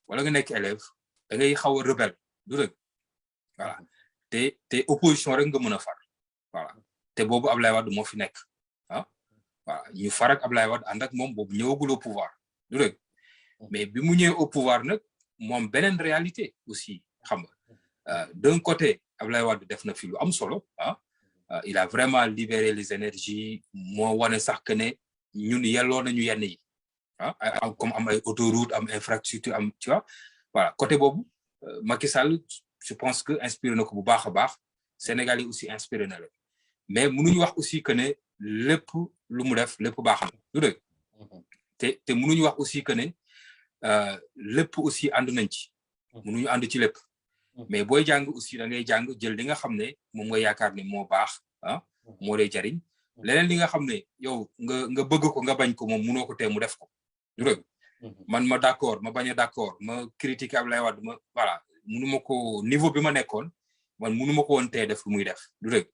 wala nga nekk élève da ngay xaw a rebelle du dëgg voilà te opposition rek nga mën a far voilà te boobu Ablaye Wade moo fi nekk voilà ñu far ak Ablaye Wade ànd ak moom boobu ñëwagul au pouvoir du dëgg mais bi mu ñëwee au pouvoir nag moom beneen réalité aussi xam nga d'un côté Ablaye Wade def na fi lu am solo il a vraiment libéré les énergies moo wane sax que ne ñun yelloo nañu yenn yi comme am ay autoroute am infrastructure am tu vois voilà côté boobu Macky Sall je pense que inspiré na ko bu baax a baax Sénégal yi aussi inspiré na la mais mënuñu wax aussi que ne lépp lu mu def lépp baax na du dëgg te mënuñu wax aussi que ne lépp aussi ànd nañ ci mënuñu ànd ci lépp mais booy jàng aussi da ngay jàng jël li nga xam ne moom nga yaakaar ne moo baax moo lay jariñ leneen li nga xam ne yow nga bëgg ko nga bañ ko moom mënoo ko tee mu def ko du dëgg man ma d'accord ma bañ a d'accord ma critiquer Ablaye Wade ma voilà mënuma ko niveau bi ma nekkoon man mënuma ko woon tee def lu muy def du dëgg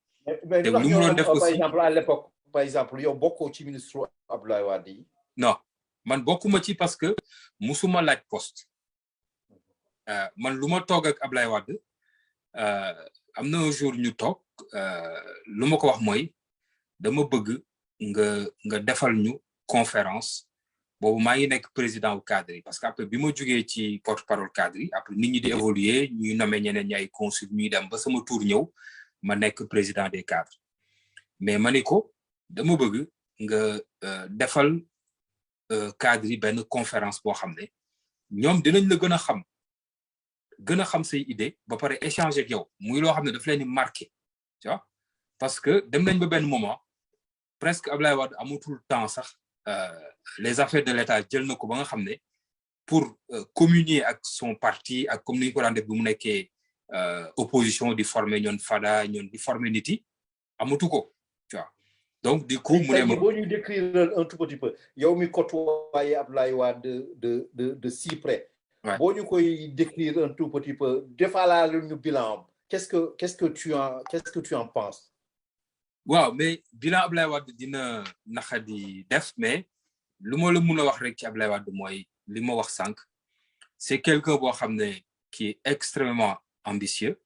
te lu mu doon def aussi par exemple à l'époque par exemple yow bokkoo ci ministre Ablaye Wade yi non man bokkuma ci parce que musuma laaj poste man lu ma toog ak Ablaye Wade am na un jour ñu toog lu ma ko wax mooy dama bëgg nga defal ñu conférence boobu maa ngi nekk président wu cadre yi parce que après bi ma jógee ci porte-parole cadre yi après nit ñi di évoluer ñuy nommé ñeneen ñi ay consul ñuy dem ba sama tour ñëw ma nekk président des cadres mais ma ni ko dama bëgg nga defal cadre yi benn conférence boo xam ne ñoom dinañ la gën a xam say idée ba pare échanger ak yow muy loo xam ne daf leen di marqué tu vois parce que dem nañ ba benn moment presque Ablaye Wade amatul temps sax les affaires de l'État jël na ko ba nga xam ne pour communier ak son parti ak comme ni ñu ko daan def bi mu nekkee opposition di former ñoon Fada ñoon di former nit yi amatu ko tu vois donc du coup mu ne ma boo ñu décrire un tout petit peu yow mi côtoyé Ablaye Wade de si près boo ñu koy décrire un tout petit peu defalaale ñu bilan qu'est-ce que tu en penses waaw mais bilan Ablaye Wade dina naxadi def mais lu ma la mun a wax rek ci Ablaye Wade mooy li ma wax sànq c'est quelqu'un boo xam ne qui est extrêmement ambitieux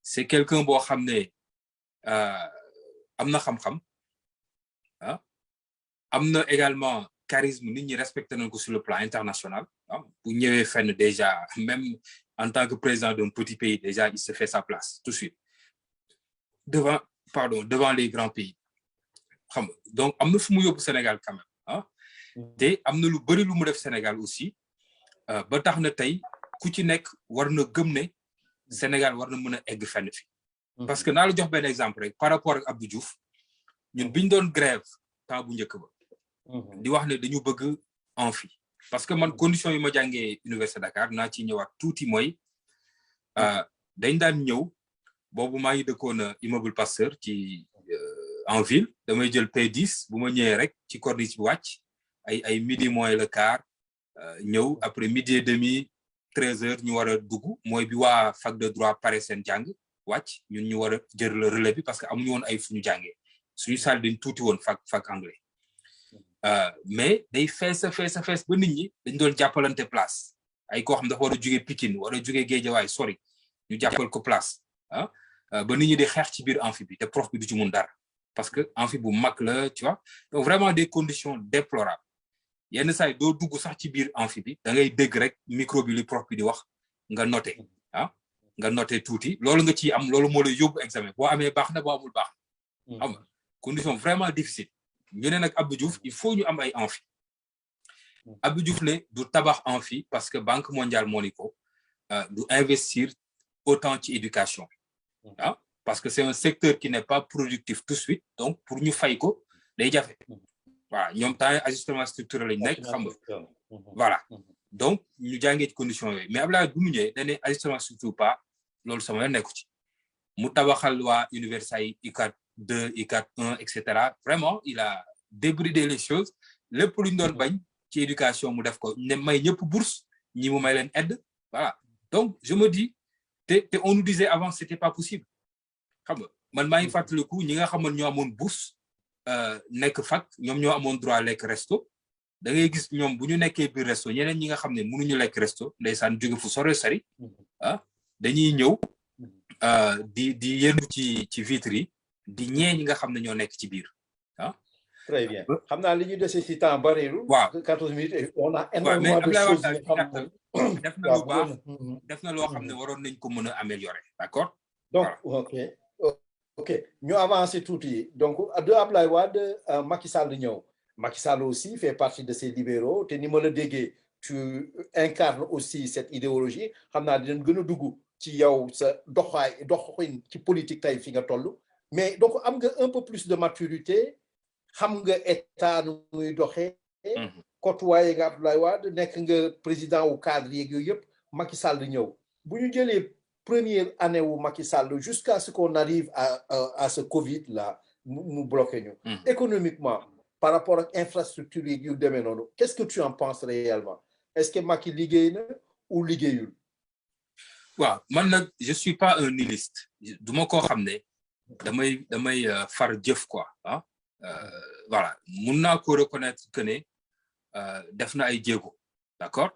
c'est quelqu'un boo xam ne am na xam-xam am na également charisme nit ñi respecté nañ ko sur le plan international bu ñëwee fenn déjà même en tant que président d'un petit pays déjà il se fait sa place tout de suite devant les grands pays xam nga donc am na fu mu yóbbu Sénégal quand même te am na lu bari lu mu def Sénégal aussi ba tax na tey ku ci nekk war na gëm ne Sénégal war na mën a egg fenn fi parce que naa la jox benn exemple rek par rapport ak Abdou Diouf ñun biñ doon grève temps bu njëkk ba di wax ne dañu bëgg amphi parce que man condition yi ma jàngee Université Dakar naa ci ñëwaat tuuti mooy dañ daan ñëw boobu maa ngi dëkkoon immeuble Pasteur ci en ville damay jël P10 bu ma ñëwee rek ci corniche bi wàcc ay midi moins le quart ñëw après midi et demi 13h ñu war a dugg mooy bi waa fac de droit pare seen jàng wàcc ñun ñu war a jël le relais bi parce que amuñu woon ay fu ñu jàngee suñu salle dañ tuuti woon fac anglais mais day fees ba nit ñi dañ doon jàppalante place ay koo xam dafa war a jóge Pikine war a jóge Guédiawaye sori ñu jàppal ko place ba nit ñi di xeex ci biir amphi bi te prof bi du ci mun dara parce que amphi bu mag la tu vois donc vraiment des conditions déplorables yenn saa yi doo dugg sax ci biir amphi bi da ngay dégg rek micro bi li prof bi di wax nga noté tuuti loolu nga ciy am loolu moo lay yóbbu examen boo amee baax na boo amul baax xam nga condition vraiment difficile ñu ne nag Abdou Diouf il faut ñu am ay amphi Abdou Diouf ne du tabax amphi parce que Banque mondiale moo ni ko du investir autant ci éducation ah parce que c'est un secteur qui n'est pas productif tout de suite donc pour ñu fay ko day jafe voilà ñoom temps ajustement structurel lañ nekk xam nga voilà donc ñu jàngee ci condition yooyu mais Abdoulaye bu mu ñëwee dañ ne ajustement structurel pas loolu sama yoon nekku ci mu tabaxal waa université yi ICAT 2 ICAT 1 et cetera vraiment il a débridé les choses lépp lu ñu doon bañ ci éducation mu def ko ne may ñëpp bourse ñi mu may leen aide voilà donc je me dis te on nous disait avant c'était pas possible xam nga man maa ngi fàttaliku ñi nga xamoon ñoo amoon bourse nekk fac ñoom ñoo amoon droit lekk resto da ngay gis ñoom bu ñu nekkee biir resto ñeneen ñi nga xam ne mënuñu lekk resto ndeysaan jóge fu sore sari ah dañuy ñëw di yendu ci vitre yi di ñee ñi nga xam ne ñoo nekk ci biir ah. Très bien xam naa li ñu dese ci temps bariwul. waaw 14 minutes et on a énormément de choses def na lu baax def na loo xam ne waroon nañ ko mën a améliorer d'accord. donc ok ñu avancer tuuti donc de Abdoulaye Wade Macky Sall ñëw Macky Sall aussi fait partie de ces libéraux te ni ma la déggee tu incarnes aussi cette idéologie xam naa dinañ gën a dugg ci yow sa doxin ci politique tey fi nga toll mais donc am nga un peu plus de maturité xam nga état nu muy doxee côtoyé nga Abdoulaye Wade nekk nga président wu cadre yeeg yooyu yëpp Macky Sall ñëw bu ñu jëlee première année wu Macky Sall jusqu'à ce qu'on arrive à ce Covid là mu bloqué ñu économiquement par rapport ak infrastructure yi yu demee noonu qu'est-ce que tu en penses réellement est-ce que Macky liggéey na ou liggéeyul waaw man nag je suis pas un nihiliste du ma koo xam ne damay far jëf quoi ah voilà mun naa ko reconnaître que ne def na ay jéego d'accord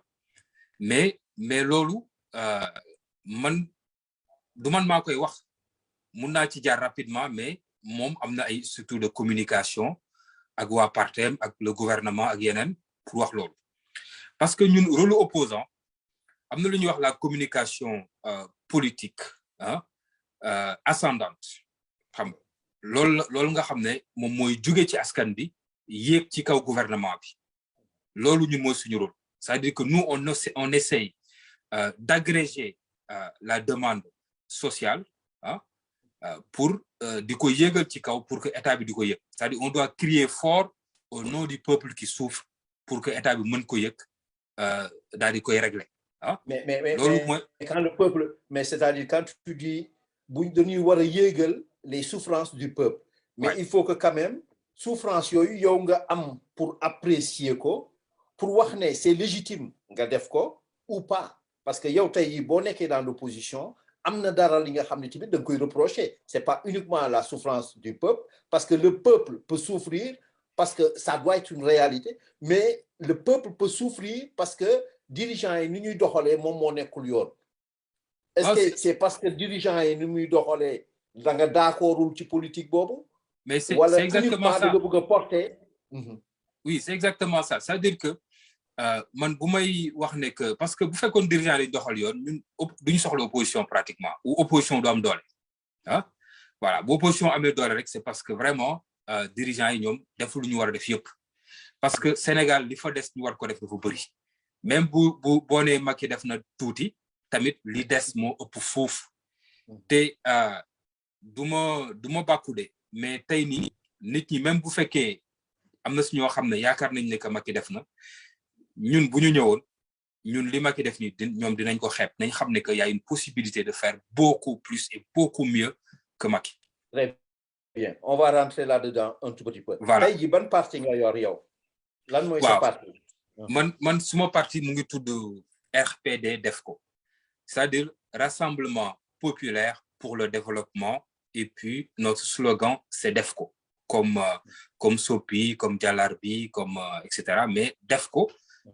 mais loolu du man maa koy wax mun naa ci jaar rapidement mais moom am na ay surtout de communication ak waa partem ak le gouvernement ak yeneen pour wax loolu parce que ñun rôle opposant am na lu ñuy wax la communication politique ascendante xam nga loolu nga xam ne moom mooy jóge ci askan bi yéeg ci kaw gouvernement bi loolu ñun mooy suñu rôle c'est-à-dire que nous on essaye d'agréger la demande sociale pour di ko yéegal ci kaw pour que état bi di ko yëg c'est-à-dire on doit crier fort au nom du peuple qui souffre pour que état bi mën ko yëg daal di koy régler mais quand le peuple mais c'est-à-dire quand tu dis buñ dañuy war a yéegal les souffrances du peuple mais il faut que quand même souffrance yooyu yow nga am pour apprécier ko pour wax ne c'est légitime nga def ko ou pas parce que yow tey boo nekkee dans l'opposition am na dara li nga xam ne tamit da nga koy reprocher c'est pas uniquement la souffrance du peuple parce que le peuple peut souffrir parce que ça doit être une réalité mais le peuple peut souffrir parce que dirigeants yi ni ñuy doxalee moom moo nekkul yoon est-ce que c'est parce que dirigeants yi ni muy doxalee da nga d'accordul ci politique boobu mais c'est wala exactement ça da nga bëgg a porter oui c'est exactement ça c'est-à-dire que man bu may wax ne que parce que bu fekkoon dirigeant yi doxal yoon ñun duñu soxla opposition pratiquement ou opposition du am doole voilà bu opposition amee doole rek c'est parce que vraiment dirigeant yi ñoom def lu ñu war a def yëpp parce que Sénégal li fa des ñu war ko def dafa bëri même boo nee Macky def na tuuti tamit li des moo ëpp fuuf te du ma bàkku de mais tey nii nit ñi même bu fekkee am na si ñoo xam ne yaakaar nañ ne que Macky def na ñun bu ñu ñëwoon ñun li Macky def ni ñoom dinañ ko xeeb nañ xam ne que y a une possibilité de faire beaucoup plus et beaucoup mieux que Macky. Très bien on va rentrer là-dedans un tout petit peu. voilà tey jii ban parti nga yor yow. lan mooy sa parti. man suma parti mu ngi tudd RPD DEFCO c'est-à-dire Rassemblement populaire pour le développement et puis notre slogan c'est DEFCO comme Sopi comme Jalarbi comme etc. mais DEFCO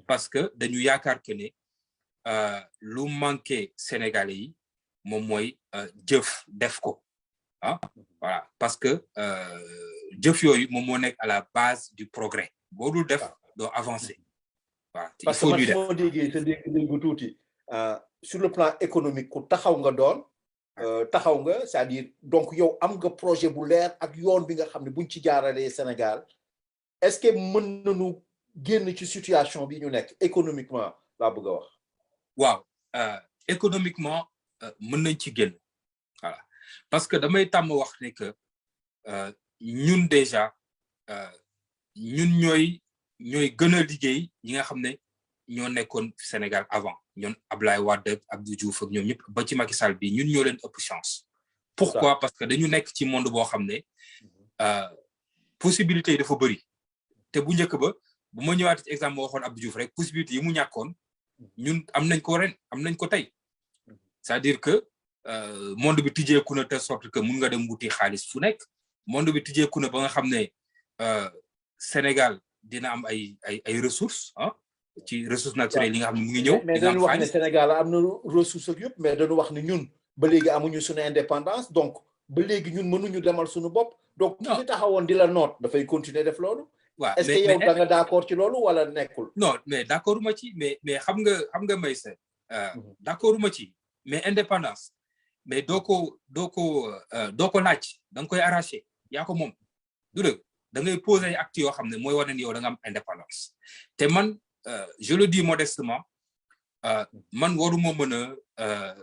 parce que dañu yaakaar que ne lu manqué Sénégalais yi moom mooy jëf def ko voilà parce que jëf yooyu moom moo nekk à la base du progrès boo dul def doo avancer voilà parce que man su ma déggee te dégg tuuti sur le plan économique ku taxaw nga doon taxaw nga c'est-à-dire donc yow am nga projet bu leer ak yoon bi nga xam ne buñ ci jaaralee Sénégal est-ce que mën nañu génn ci situation bi ñu nekk économiquement laa bëgg a wax. waaw économiquement mën nañ ci génn voilà parce que damay tàmm wax ne que ñun déjà ñun ñooy gën a liggéey ñi nga xam ne ñoo nekkoon Sénégal avant ñoon Ablaye Wade Abdou Diouf ak ñoom ñëpp ba ci Macky Sall bi ñun ñoo leen ëpp chance. pourquoi parce que dañu nekk ci monde boo xam ne possibilités yi dafa bëri te bu njëkk ba bu ma ñëwaat ci exemple moo waxoon Abdou Diouf rek possibilités yi mu ñàkkoon ñun am nañ ko ren am nañ ko tey c'est-à-dire que monde bi tijjeeku na telle sorte que mun nga dem wuti xaalis fu nekk monde bi tijjeeku na ba nga xam ne Sénégal dina am ay ressources ci ressources naturelles yi nga xam ne mu ngi ñëw. mais dañu wax ne Sénégal am na ressources ak yëpp mais dañu wax ne ñun ba léegi amuñu suñu indépendance donc ba léegi ñun mënuñu demal suñu bopp. donc ki fi taxawoon di la noot dafay continuer def loolu. waaw est-ce que yow da nga d'accord ci loolu wala nekkul. non mais d'accord ma ci mais xam nga may sa d'accord ma ci mais indépendance mais doo ko laaj da nga koy arracher yaa ko moom du dëgg da ngay poser ay actes yoo xam ne mooy wane ni yow da nga am indépendance te man je le dis modestement man waruma mën a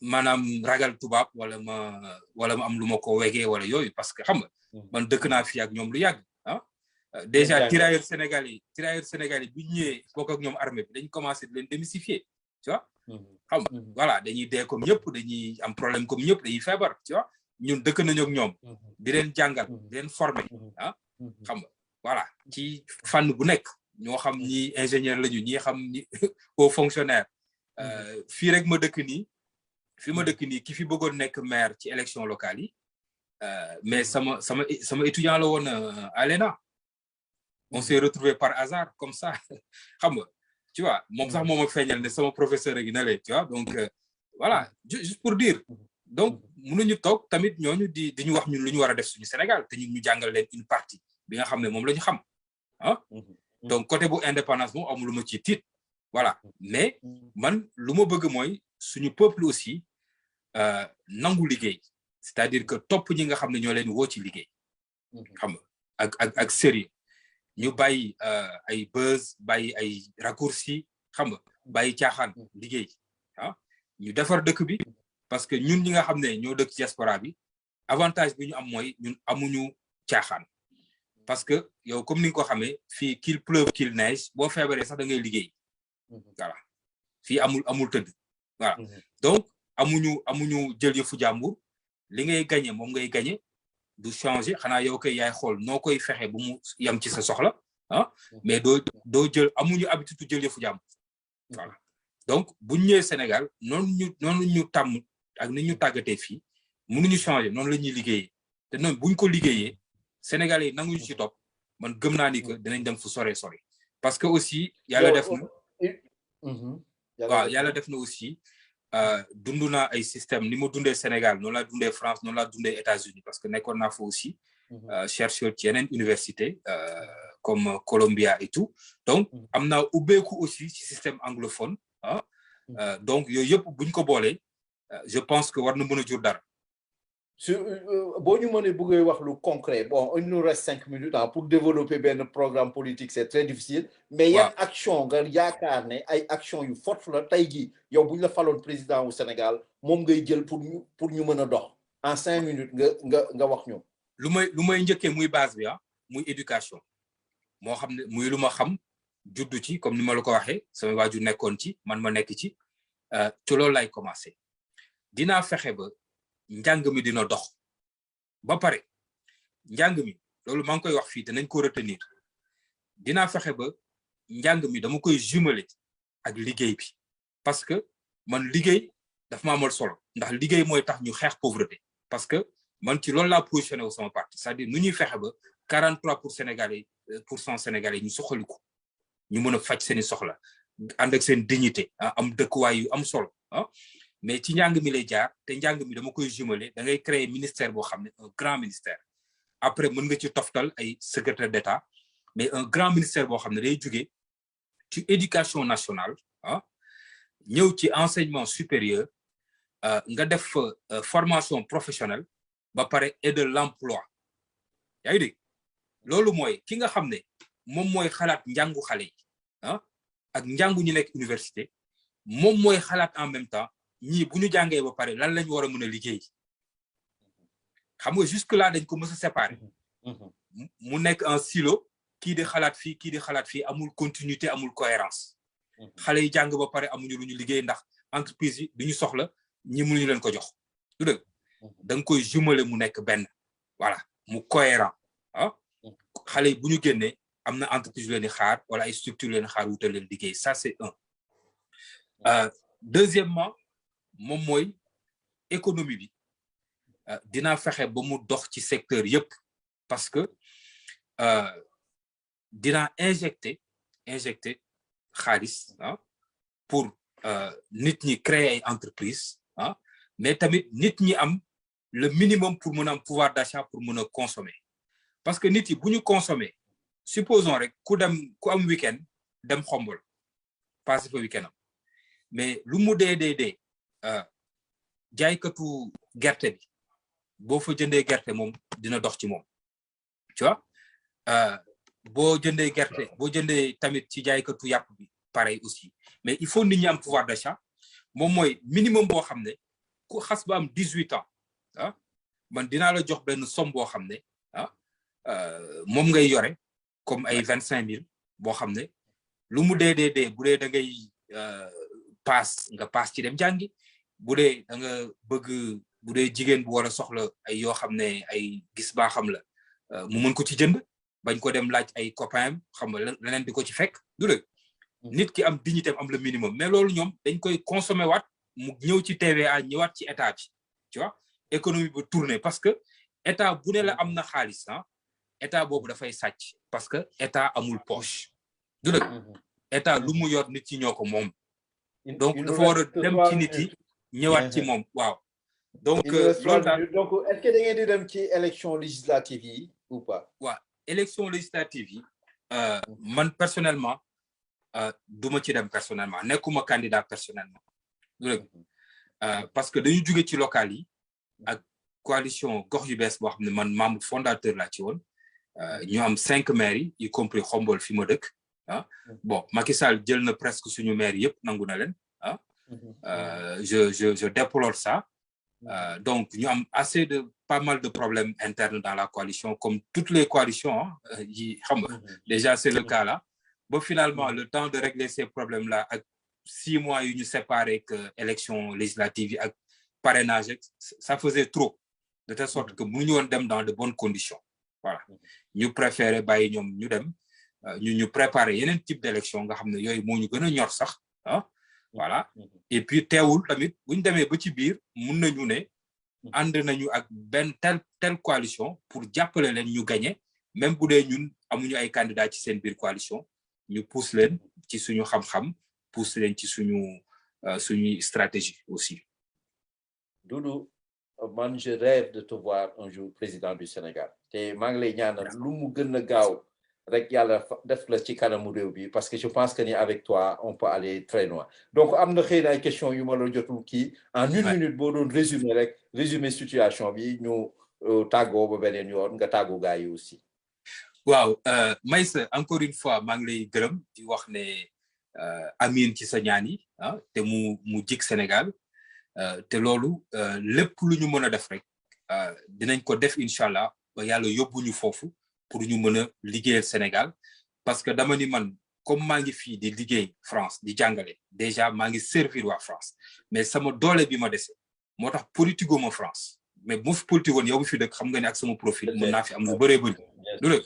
maanaam ragal tubaab wala ma am lu ma ko wegee wala yooyu parce que xam nga man dëkk naa fi ak ñoom lu yàgg déjà tirailleurs sénégalais bi ñëwee bokk ak ñoom armée bi dañ commencé di leen démystifier tu vois xam nga voilà dañuy dee comme ñëpp dañuy am problème comme ñëpp dañuy feebar tu vois ñun dëkk nañu ak ñoom di leen jàngal di leen former xam nga voilà ci fànn bu nekk ñoo xam ñi ingénieur lañu ñi xam ni haut fonctionnaire fii rek ma dëkk nii ki fi bëggoon nekk maire ci élection locale yi mais sama étudiant la woon à l'ENA on s'est retrouvé par hasard comme ça xam nga tu vois moom sax moom a feeñal ne sama professeur gi na lee tu vois donc voilà juste pour dire donc mënuñu toog tamit ñooñu di ñu wax ñun lu ñu war a def suñu Sénégal te ñu jàngal leen une partie bi nga xam ne moom la ñu xam donc côté bu indépendance moom amul lu ma ci tiit voilà mais man lu ma bëgg mooy suñu peuple aussi nangu liggéey c'est-à-dire que topp ñi nga xam ne ñoo leen woo ci liggéey xam nga ak sérieux ñu bàyyi ay buzz bàyyi ay raccourci xam nga bàyyi caaxaan liggéey ñu defar dëkk bi parce que ñun ñi nga xam ne ñoo dëkk ci diaspora bi avantage bi ñu am mooy ñun amuñu caaxaan parce que yow comme ni nga ko xamee fii qu'il pleuve qu'il neige boo feebaree sax da ngay liggéey voilà fii amul tëdd voilà donc amuñu jël yëfu jàmbur li ngay gagné moom ngay gagné du changer xanaa yow koy yaay xool noo koy fexe bu mu yam ci sa soxla mais doo jël amuñu habitude jël yëfu jàmbur voilà donc bu ñu ñëwee Sénégal noonu ñu tàmm ak ni ñu tàggatee fii mënuñu changer noonu la ñuy liggéeyee te noonu buñ ko liggéeyee Sénégalais yi nanguñu ci topp man gëm naa ni que dinañ dem fu sore parce que aussi yàlla def na aussi dund naa ay système ni ma dundee Sénégal noonu laa dundee France noonu laa dundee États-Unis parce que nekkoon naa fa aussi chercheur ci yeneen université comme Columbia et tout donc am naa ubbeeku aussi ci système anglophone donc yooyu yëpp buñ ko boolee je pense que war na mën a jur dara boo ñu mënee bëggee wax lu concret bon il nous reste 5 minutes pour développer benn programme politique c'est très difficile mais yan action nga yaakaar ne ay action yu forte la tey jii yow bu ñu la faloon président wu Sénégal moom ngay jël pour ñu mën a dox en 5 minutes nga wax ñu lu may njëkkee muy base bi muy éducation moo xam ne muy lu ma xam juddu ci comme ni ma la ko waxee sama waajur nekkoon ci man ma nekk ci loolu lay commencer dinaa fexe ba njàng mi dina dox ba pare njàng mi loolu maa ngi koy wax fii te nañ ko retenir dinaa fexe ba njàng mi dama koy jumeler ak liggéey bi parce que man liggéey daf ma amal solo ndax liggéey mooy tax ñu xeex pauvreté parce que man ci loolu laa positionné wu sama parti c'est-à-dire nu ñuy fexe ba 43% sénégalais ñu soxaliku ñu mën a faj seeni soxla ànd ak seen dignité am dëkkuwaay yu am solo mais ci njàng mi lay jaar te njàng mi dama koy jumeler da ngay créer ministère boo xam ne un grand ministère après mën nga ci toftal ay secrétaire d'État mais un grand ministère boo xam ne day jóge ci éducation nationale ñëw ci enseignement supérieur nga def formation professionnelle ba pare et de l'emploi yaa ngi dégg loolu mooy ki nga xam ne moom mooy xalaat njàngu xale yi ak njàngu ñu nekk université moom mooy xalaat en même temps ñii bu ñu jàngee ba pare lan lañ war a mën a liggéey xam nga jusque là dañ ko mës a séparer mu nekk un silo kii di xalaat fii amul continuité amul cohérence xale yi jàng ba pare amuñu lu ñu liggéey ndax entreprise yi duñu soxla ñi mënuñu leen ko jox du dëgg da nga koy jumeler mu nekk benn voilà mu cohérent xale yi bu ñu génnee am na entreprise leen di xaar wala ay structure leen xaar wutal leen liggéey ça c'est un deuxièmement moom mooy économie bi dinaa fexe ba mu dox ci secteur yëpp parce que dinaa injecter xaalis pour nit ñi créer ay entreprise mais tamit nit ñi am le minimum pour mën a am pouvoir d'achat pour mën a consommer parce que nit yi bu ñu consommer supposons rek ku am week-end dem xombol passé fa week-end am mais lu mu dee jaaykatu gerte bi boo fa jëndee gerte moom dina dox ci moom tu vois boo jëndee tamit ci jaaykatu yàpp bi pareil aussi mais il faut nit ñi am pouvoir d'achat moom mooy minimum boo xam ne ku xas ba am 18 ans man dinaa la jox benn somme boo xam ne moom ngay yore comme ay 25 000 boo xam ne lu mu dee bu dee da ngay nga paas ci dem jàngi bu dee da nga bëgg bu dee jigéen bu war a soxla ay yoo xam ne ay gis baa xam la mu mën ko ci jënd bañ ko dem laaj ay copain xam nga leneen di ko ci fekk du dëgg nit ki am dignité am le minimum mais loolu ñoom dañ koy consommer waat mu ñëw ci TVA ñëwaat ci état bi tu vois économie bu tourner parce que état bu ne la am na xaalis état boobu dafay sàcc parce que état amul poche du dëgg état lu mu yor nit ci ñoo ko moom donc dafa war a dem ci nit yi ñëwaat ci moom waaw donc loolu daal donc est-ce que da ngeen di dem ci élection législative yi ou pas waaw élection législative yi man personnellement duma ci dem personnellement nekkuma candidat personnellement du dëgg parce que dañu jóge ci local yi ak coalition gox yu bees boo xam ne man membre fondateur laa ci woon ñu am 5 maires yi y compris Xombol fi ma dëkk bon Macky Sall jël na presque suñu maire yëpp nangu na leen je déplore ça donc ñu am pas mal de problèmes internes dans la coalition comme toutes les coalitions yi xam nga déjà c'est le cas là ba finalement le temps de régler ces problèmes là ak 6 mois yu ñu séparé que élection législative yi ak parrainage ça faisait trop de telle sorte que mënuñu woon dem dans de bonnes conditions voilà ñu préféré bàyyi ñoom ñu dem ñu préparer yeneen type d'élection nga xam ne yooyu moo ñu gën a ñor sax voilà et puis teewul tamit bu ñu demee ba ci biir mun nañu ne ànd nañu ak benn telle coalition pour jàppale leen ñu gagner même bu dee ñun amuñu ay candidats ci seen biir coalition ñu pousse leen ci suñu xam-xam pousse leen ci suñuy stratégie aussi. Doudou man je rêve de te voir un jour président du Sénégal te maa ngi lay ñaanal lu mu gën a gaaw rek yàlla def la ci kanamu réew bi parce que je pense que ni avec toi on peut aller très loin donc am na xëy na ay questions yu ma la jotul kii en une minute boo doon résumer situation bi ñu tàggoo ba beneen yoon nga tàggoo gars yi aussi. waaw Maïssa encore une fois maa ngi lay gërëm di wax ne amiin ci sa ñaan yi te mu jig Sénégal te loolu lépp lu ñu mën a def rek dinañ ko def incha allah ba yàlla yóbbuñu foofu pour ñu mën a liggéeyal Sénégal parce que dama ni man comme maa ngi fii di liggéey France di jàngale déjà maa ngi servir waa France mais sama doole bi ma dese moo tax politico ma France mais bu ma fi politique woon yow bi fi dëkk xam nga ne ak sama profil mën naa fi am lu bëree bëri lu rek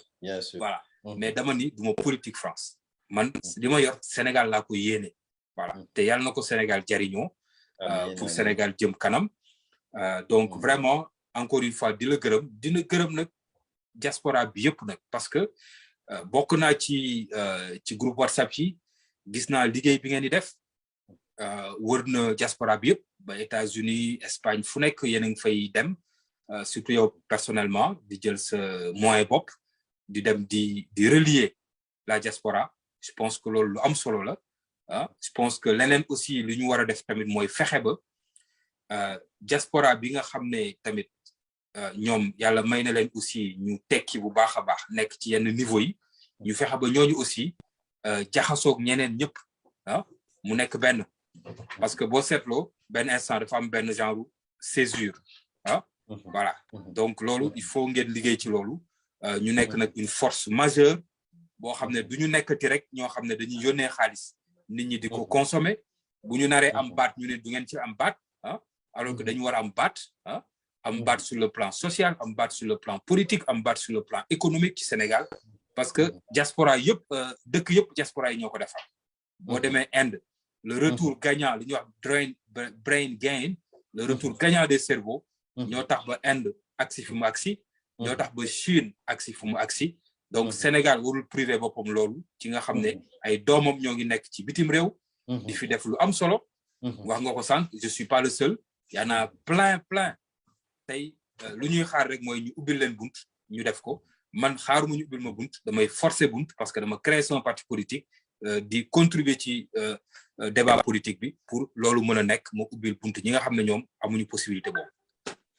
voilà mais dama ni du ma politique France man li ma yor Sénégal laa ko yéene voilà te yàlla na ko Sénégal jariñoo pour Sénégal jëm kanam donc vraiment encore une fois dina gërëm nag diaspora bi yëpp nag parce que bokk naa ci groupe WhatsApp yi gis naa liggéey bi ngeen di def wër na diaspora bi yëpp ba États-Unis Espagne fu nekk yéen a ngi fay dem surtout yow personnellement di jël sa moyen bopp di dem di relier la diaspora je pense que loolu lu am solo la je pense que leneen aussi lu ñu war a def tamit mooy fexe ba diaspora bi nga xam ne tamit ñoom yàlla may na leen aussi ñu tekki bu baax a baax nekk ci yenn niveau yi ñu fexe ba ñooñu aussi jaxasoog ñeneen ñëpp mu nekk benn parce que boo seetloo benn instant dafa am benn genre césure voilà donc loolu il faut ngeen liggéey ci loolu ñu nekk nag une force majeure boo xam ne du ñu nekkati rek ñoo xam ne dañuy yónnee xaalis nit ñi di ko consommer bu ñu naree am baat ñu ne du ngeen ci am baat alors que dañu war a am baat am baat sur le plan social am baat sur le plan politique am baat sur le plan économique ci Sénégal parce que diaspora yëpp dëkk yëpp diaspora yi ñoo ko defar boo demee Inde le retour gagnant li ñuy wax brain gain le retour gagnant des cerveaux ñoo tax ba Inde agsi fi mu agsi ñoo tax ba Chine agsi fu mu agsi donc Sénégal warul privé boppam loolu ci nga xam ne ay doomam ñoo ngi nekk ci bitim réew di fi def lu am solo wax nga ko sànq je suis pas le seul y en a plein tey lu ñuy xaar rek mooy ñu ubbil leen bunt ñu def ko man xaaruma ñu ubbil ma bunt damay forcer bunt parce que dama créer son parti politique di contribuer ci débat politique bi pour loolu mën a nekk ma ubbil bunt ñi nga xam ne ñoom amuñu possibilité boobu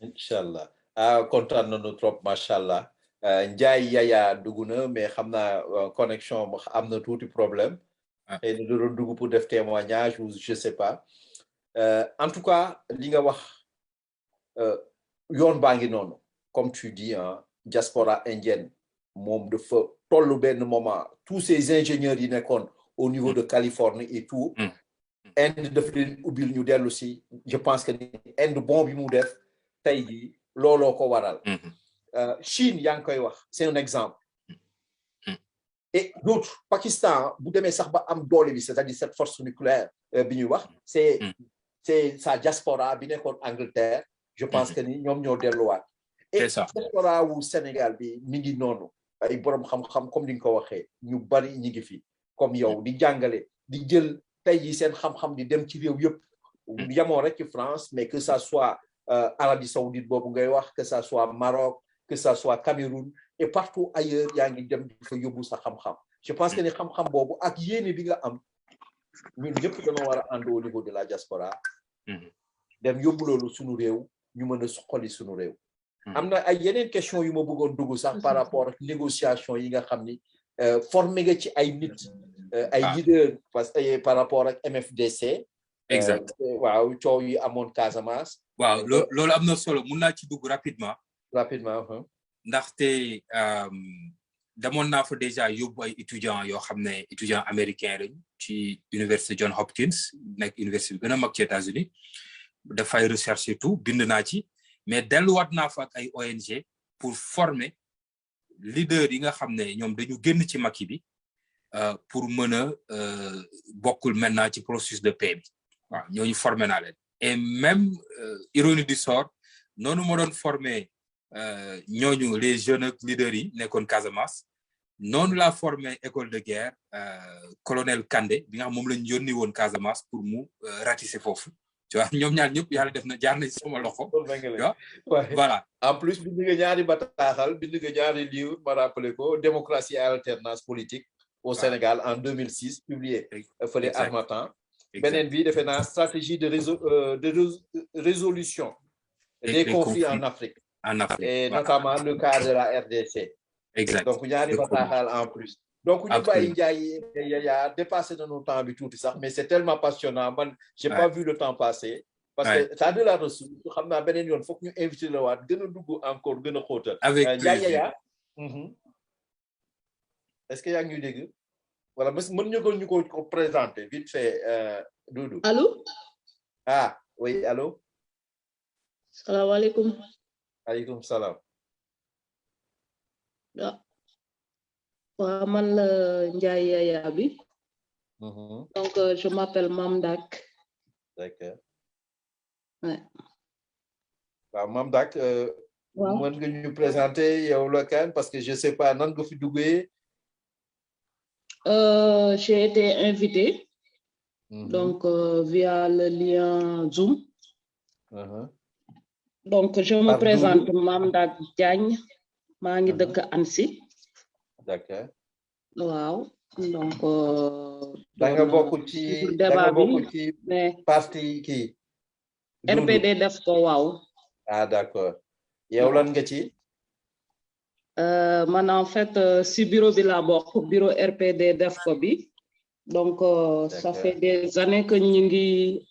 incha allah kontaan nañu trop macha allah Ndiaye Yaya dugg na mais xam naa connexion am na tuuti problème et nous devons dugg pour def témoignage ou je sais pas en tout cas li nga wax yoon baa ngi noonu comme tu dis diaspora indienne moom dafa tollu benn moment tous ces ingénieurs yi nekkoon au niveau de Californie et tout Inde dafa leen ubbil ñu dellu si je pense que ni Inde bon bi mu def tey jii looloo ko waral Chine yaa ngi koy wax c'est un exemple et d'autres Pakistan bu demee sax ba am doole bi c'est-à-dire cette force nucléaire bi ñuy wax c'est sa diaspora bi nekkoon Angleterre je pense que ni ñoom ñoo delluwaat et diaspora wu Sénégal bi mi ngi noonu ay borom xam-xam comme ni nga ko waxee ñu bari ñi ngi fi comme yow di jàngale di jël tey jii seen xam-xam di dem ci réew yëpp yamoo rek ci France mais que ça soit Arabie Saoudite boobu ngay wax que ça soit Maroc que ça soit Cameroun et partout ailleurs yaa ngi dem di fa yóbbu sa xam-xam je pense que ni xam-xam boobu ak yéene bi nga am ñun ñëpp dañoo war a ànd au niveau de la diaspora dem yóbbu loolu sunu réew ñu mën a suqali sunu réew am na ay yeneen question yu ma bëggoon dugg sax par rapport ak négociation yi nga xam ni formé nga ci ay nit ay leader parce que par rapport ak MFDC exact waaw coow yi amoon Casamance waaw loolu am na solo mun naa ci dugg rapidement ndaxte demoon naa fa déjà yóbbu ay étudiants yoo xam ne étudiants américains lañ ci université John Hopkins nekk université bi gën a mag ci États-Unis dafay recherche et tout bind naa ci mais delluwaat naa fa ak ay ONG pour former leader yi nga xam ne ñoom dañu génn ci Macky bi pour mën a bokkul maintenant ci processus de paix bi waaw ñooñu former naa leen et même ironie du sort noonu ma doon former ñooñu les jeunes leaders yi nekkoon Casamance noonu laa formé école de guerre colonel Kandé bi nga xam moom lañu yónni woon Casamance pour mu ratisser foofu tu vois ñoom ñaar ñëpp yàlla def na jaar na ci sama loxo voilà en plus bind nga ñaari bataaxal bind nga ñaari livre ma rappelé ko démocratie et alternance politique au Sénégal en 2006 publié fële Harmattan beneen bi defe naa stratégie de résolution des conflits en Afrique et notamment le cas de la RDC exact donc ñaari bataaxal en plus donc ñu bàyyi Ndiaye Yaya dépassé na nos temps bi tuuti sax mais c'est tellement passionnant man j'ai pas vu le temps passer parce que ça a de la ressource xam naa beneen yoon foog ñu invité la waat gën a dugg encore gën a xóotal Ndiaye Yaya est-ce que yaa ngi ñuy dégg wala mën ñu ko présenter vite fait Doudou allô oui allô salaamaaleykum aleykum salaam waaw man la Ndiaye Yaya bi donc je m'appelle Mame Dak d'accord ouais waaw Mame Dak mën nga ñu présenter yow la kan parce que je sais pas nan nga fi duggee j'ai été invitée donc via le lien Zoom donc je me présente Mame Dak Diagne maa ngi dëkk Annecy d'accord waaw donc da nga bokk ci parti kii RPD def ko waaw. Ah d'accord. yow lan nga ci? Man en fait si bureau bi laa bokk bureau RPD def ko bi donc ça fait des années que ñi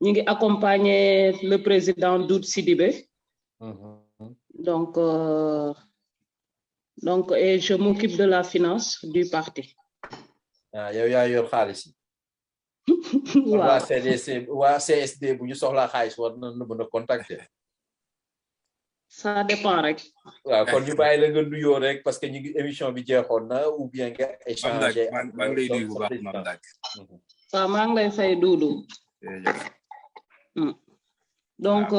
ngi accompagner le président Doudou Sidibé. Donc et je m'occupe de la finance du parti. Ah yow yaa yor xaalis. Waaw. waa CDC waa CSD bu ñu soxlaa xaalis war na mën a contacter. Ça dépend rek. waaw kon ñu bàyyi la nga nuyoo rek parce que ñu ngi émission bi jeexoon na ou bien nga échanger. maa ngi lay nuyu bu baax Mame Ndak. waaw maa ngi lay fay Doudou. Donc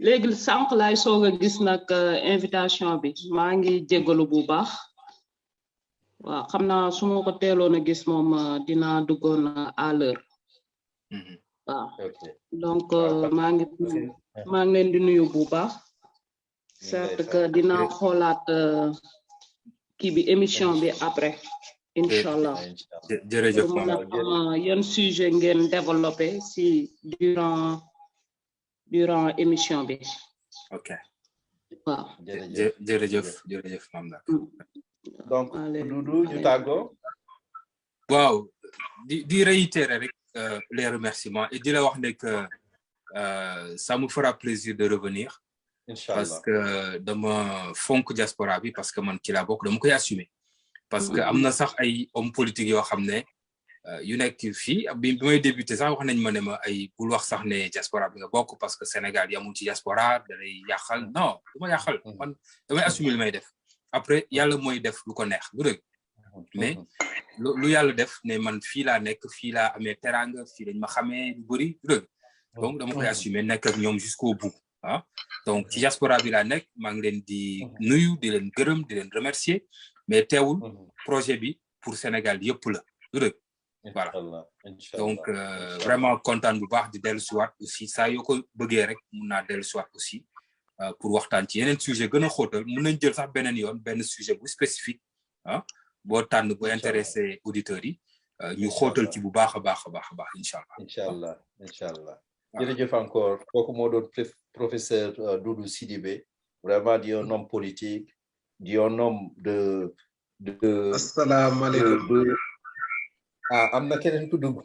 léegi sànq laay soog a gis nag invitation bi maa ngi jégalu bu baax. waaw xam naa su ma ko teeloon a gis moom dinaa duggoon à l'heure. waaw donc maa ngi leen di nuyu bu baax. certes que dinaa xoolaat kii bi émission bi après. Inch'Allah. jërëjëf yan sujet ngeen développé si durant émission bi. ok. waaw. jërëjëf Mame Ndak. donc Doudou ñu tàggoo. waaw di réitérer rek les remerciements et di la wax ne que ça me fera plaisir de revenir. Inch'Allah. Parce que dama fonk diaspora bi parce que man ci laa bokk dama koy assumer. parce que am na sax ay hommes politiques yoo xam ne yu nekk fii bi may débuté sax wax nañ ma ne ma ay bul wax sax ne diaspora bi nga bokk parce que Sénégal yamul ci diaspora da lay yàqal non du ma yàqal man damay assumer li may def. Après yàlla mooy def lu ko neex du dëgg mais lu yàlla def ne man fii laa nekk fii laa amee teranga fii lañ ma xamee lu bëri du dëgg donc dama koy assumer nekk ak ñoom jusqu'au bout ah donc ci diaspora bi laa nekk maa ngi leen di nuyu di leen gërëm di leen remercier mais teewul projet bi pour Sénégal yëpp la du dëgg voilà donc vraiment kontaan bu baax di dellu siwaat aussi saa yoo ko bëggee rek mun naa dellu siwaat aussi pour waxtaan ci yeneen sujet gën a xóotal mën nañ jël sax beneen yoon benn sujet bu spécifique ah boo tànn bu intéressé auditeurs yi ñu xóotal ci bu baax a baax inchallah jërëjëf encore kooku moo doon professeur Doudou Sidibé vraiment di un homme politique di un homme de asalaamaaleykum am na keneen ku dugg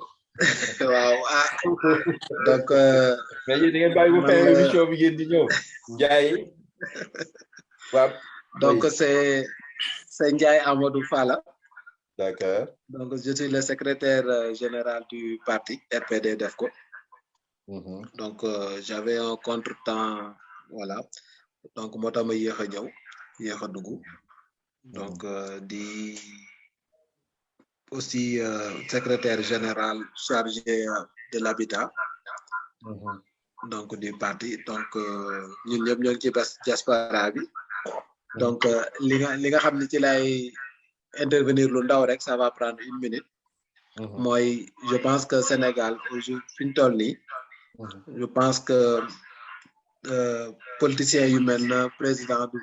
waaw donc mais yéen da ngeen bàyyi ba fin émission bi ngeen di ñëw Ndiaye waaw donc c'est Ndiaye Amadou Fala. D'accord. Donc je suis le secrétaire général du parti RPD Defco. Donc j'avais un contretemps voilà donc moo tax ma yéex a ñëw yéex a dugg donc di aussi secrétaire général chargé de l'habitat donc du parti donc ñun ñëpp ñoo ngi ci diaspora bi donc li nga xam ne ci lay intervenir lu ndaw rek ça va prendre 1 minute mooy je pense que Sénégal aujourd'hui fi ñu toll nii je pense que politiciens yu mel na président du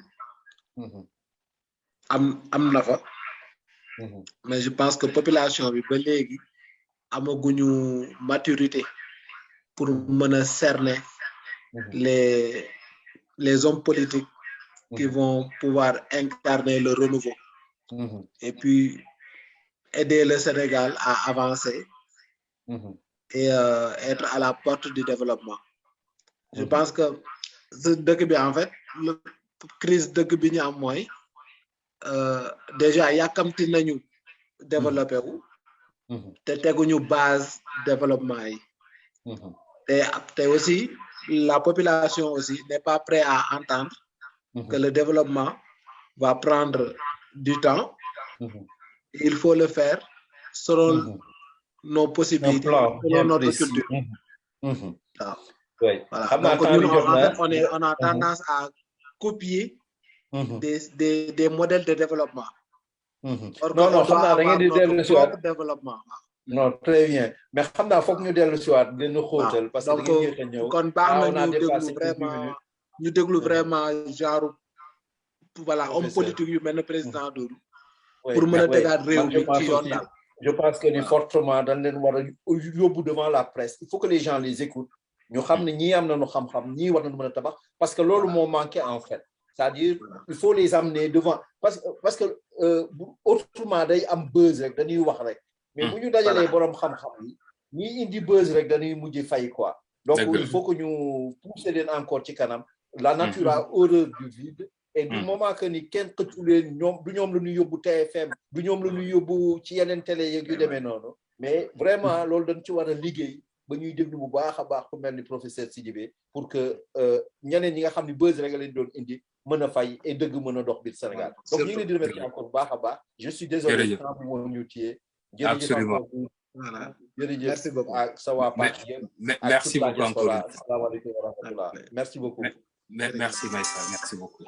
am na fa mais je pense que population bi ba léegi amaguñu maturité pour mën a cerner les hommes politiques qui vont pouvoir incarner le renouveau et puis aider le Sénégal à avancer et être à la porte du développement. Je pense que dëkk bi en fait crise dëkk bi ñu am mooy déjà yàkkamti nañu développé wu te teguñu base développement yi te aussi la population aussi n'est pas prête à entendre que le développement va prendre du temps. Il faut le faire selon nos possibilités, selon notre culture. Voilà. Donc, on a tendance à copier des modèles de développement. Notre développement. Non, très bien. Mais xam naa foog ñu dellu si waat gën a xóotal parce que da ngeen yéex a ñëw. kon baax na ñu déglu vraiment genre voilà homme politique yu mel ne président Doudou pour mën a tegaat réew mi ci yoon daal. Je pense que ni fortement dañ leen war a yóbbu devant la presse. Il faut que les gens les écoutent ñu xam ne ñii am nañu xam-xam ñii war nañu mën a tabax parce que loolu moo manqué en fait c'est-à-dire il faut les amener devant parce que autrement day am buzz rek dañuy wax rek mais bu ñu dajalee borom xam-xam yi ñii indi buzz rek dañuy mujj fay quoi donc il faut que ñu pousser leen encore ci kanam la nature a horreur du vide et du moment que ni kenn xëccu leen ñoom du ñoom la ñuy yóbbu TFM du ñoom la ñuy yóbbu ci yeneen télé yeeg yu demee noonu mais vraiment loolu dañ ci war a liggéey ba ñuy déglu bu baax a baax ku mel ni professeur Sidibé pour que ñeneen ñi nga xam ne buzz rek leen doon indi mën a fay et dëgg mën a dox biir Sénégal donc ñu ngi leen di remercier encore bu baax a baax je suis désolé temps bi moo ñu téye absolument voilà jërëjëf merci beaucoup ak sa waa parti yëpp merci beaucoup encore asalaamaaleykum wa rahmatullah merci beaucoup merci Maïssa merci beaucoup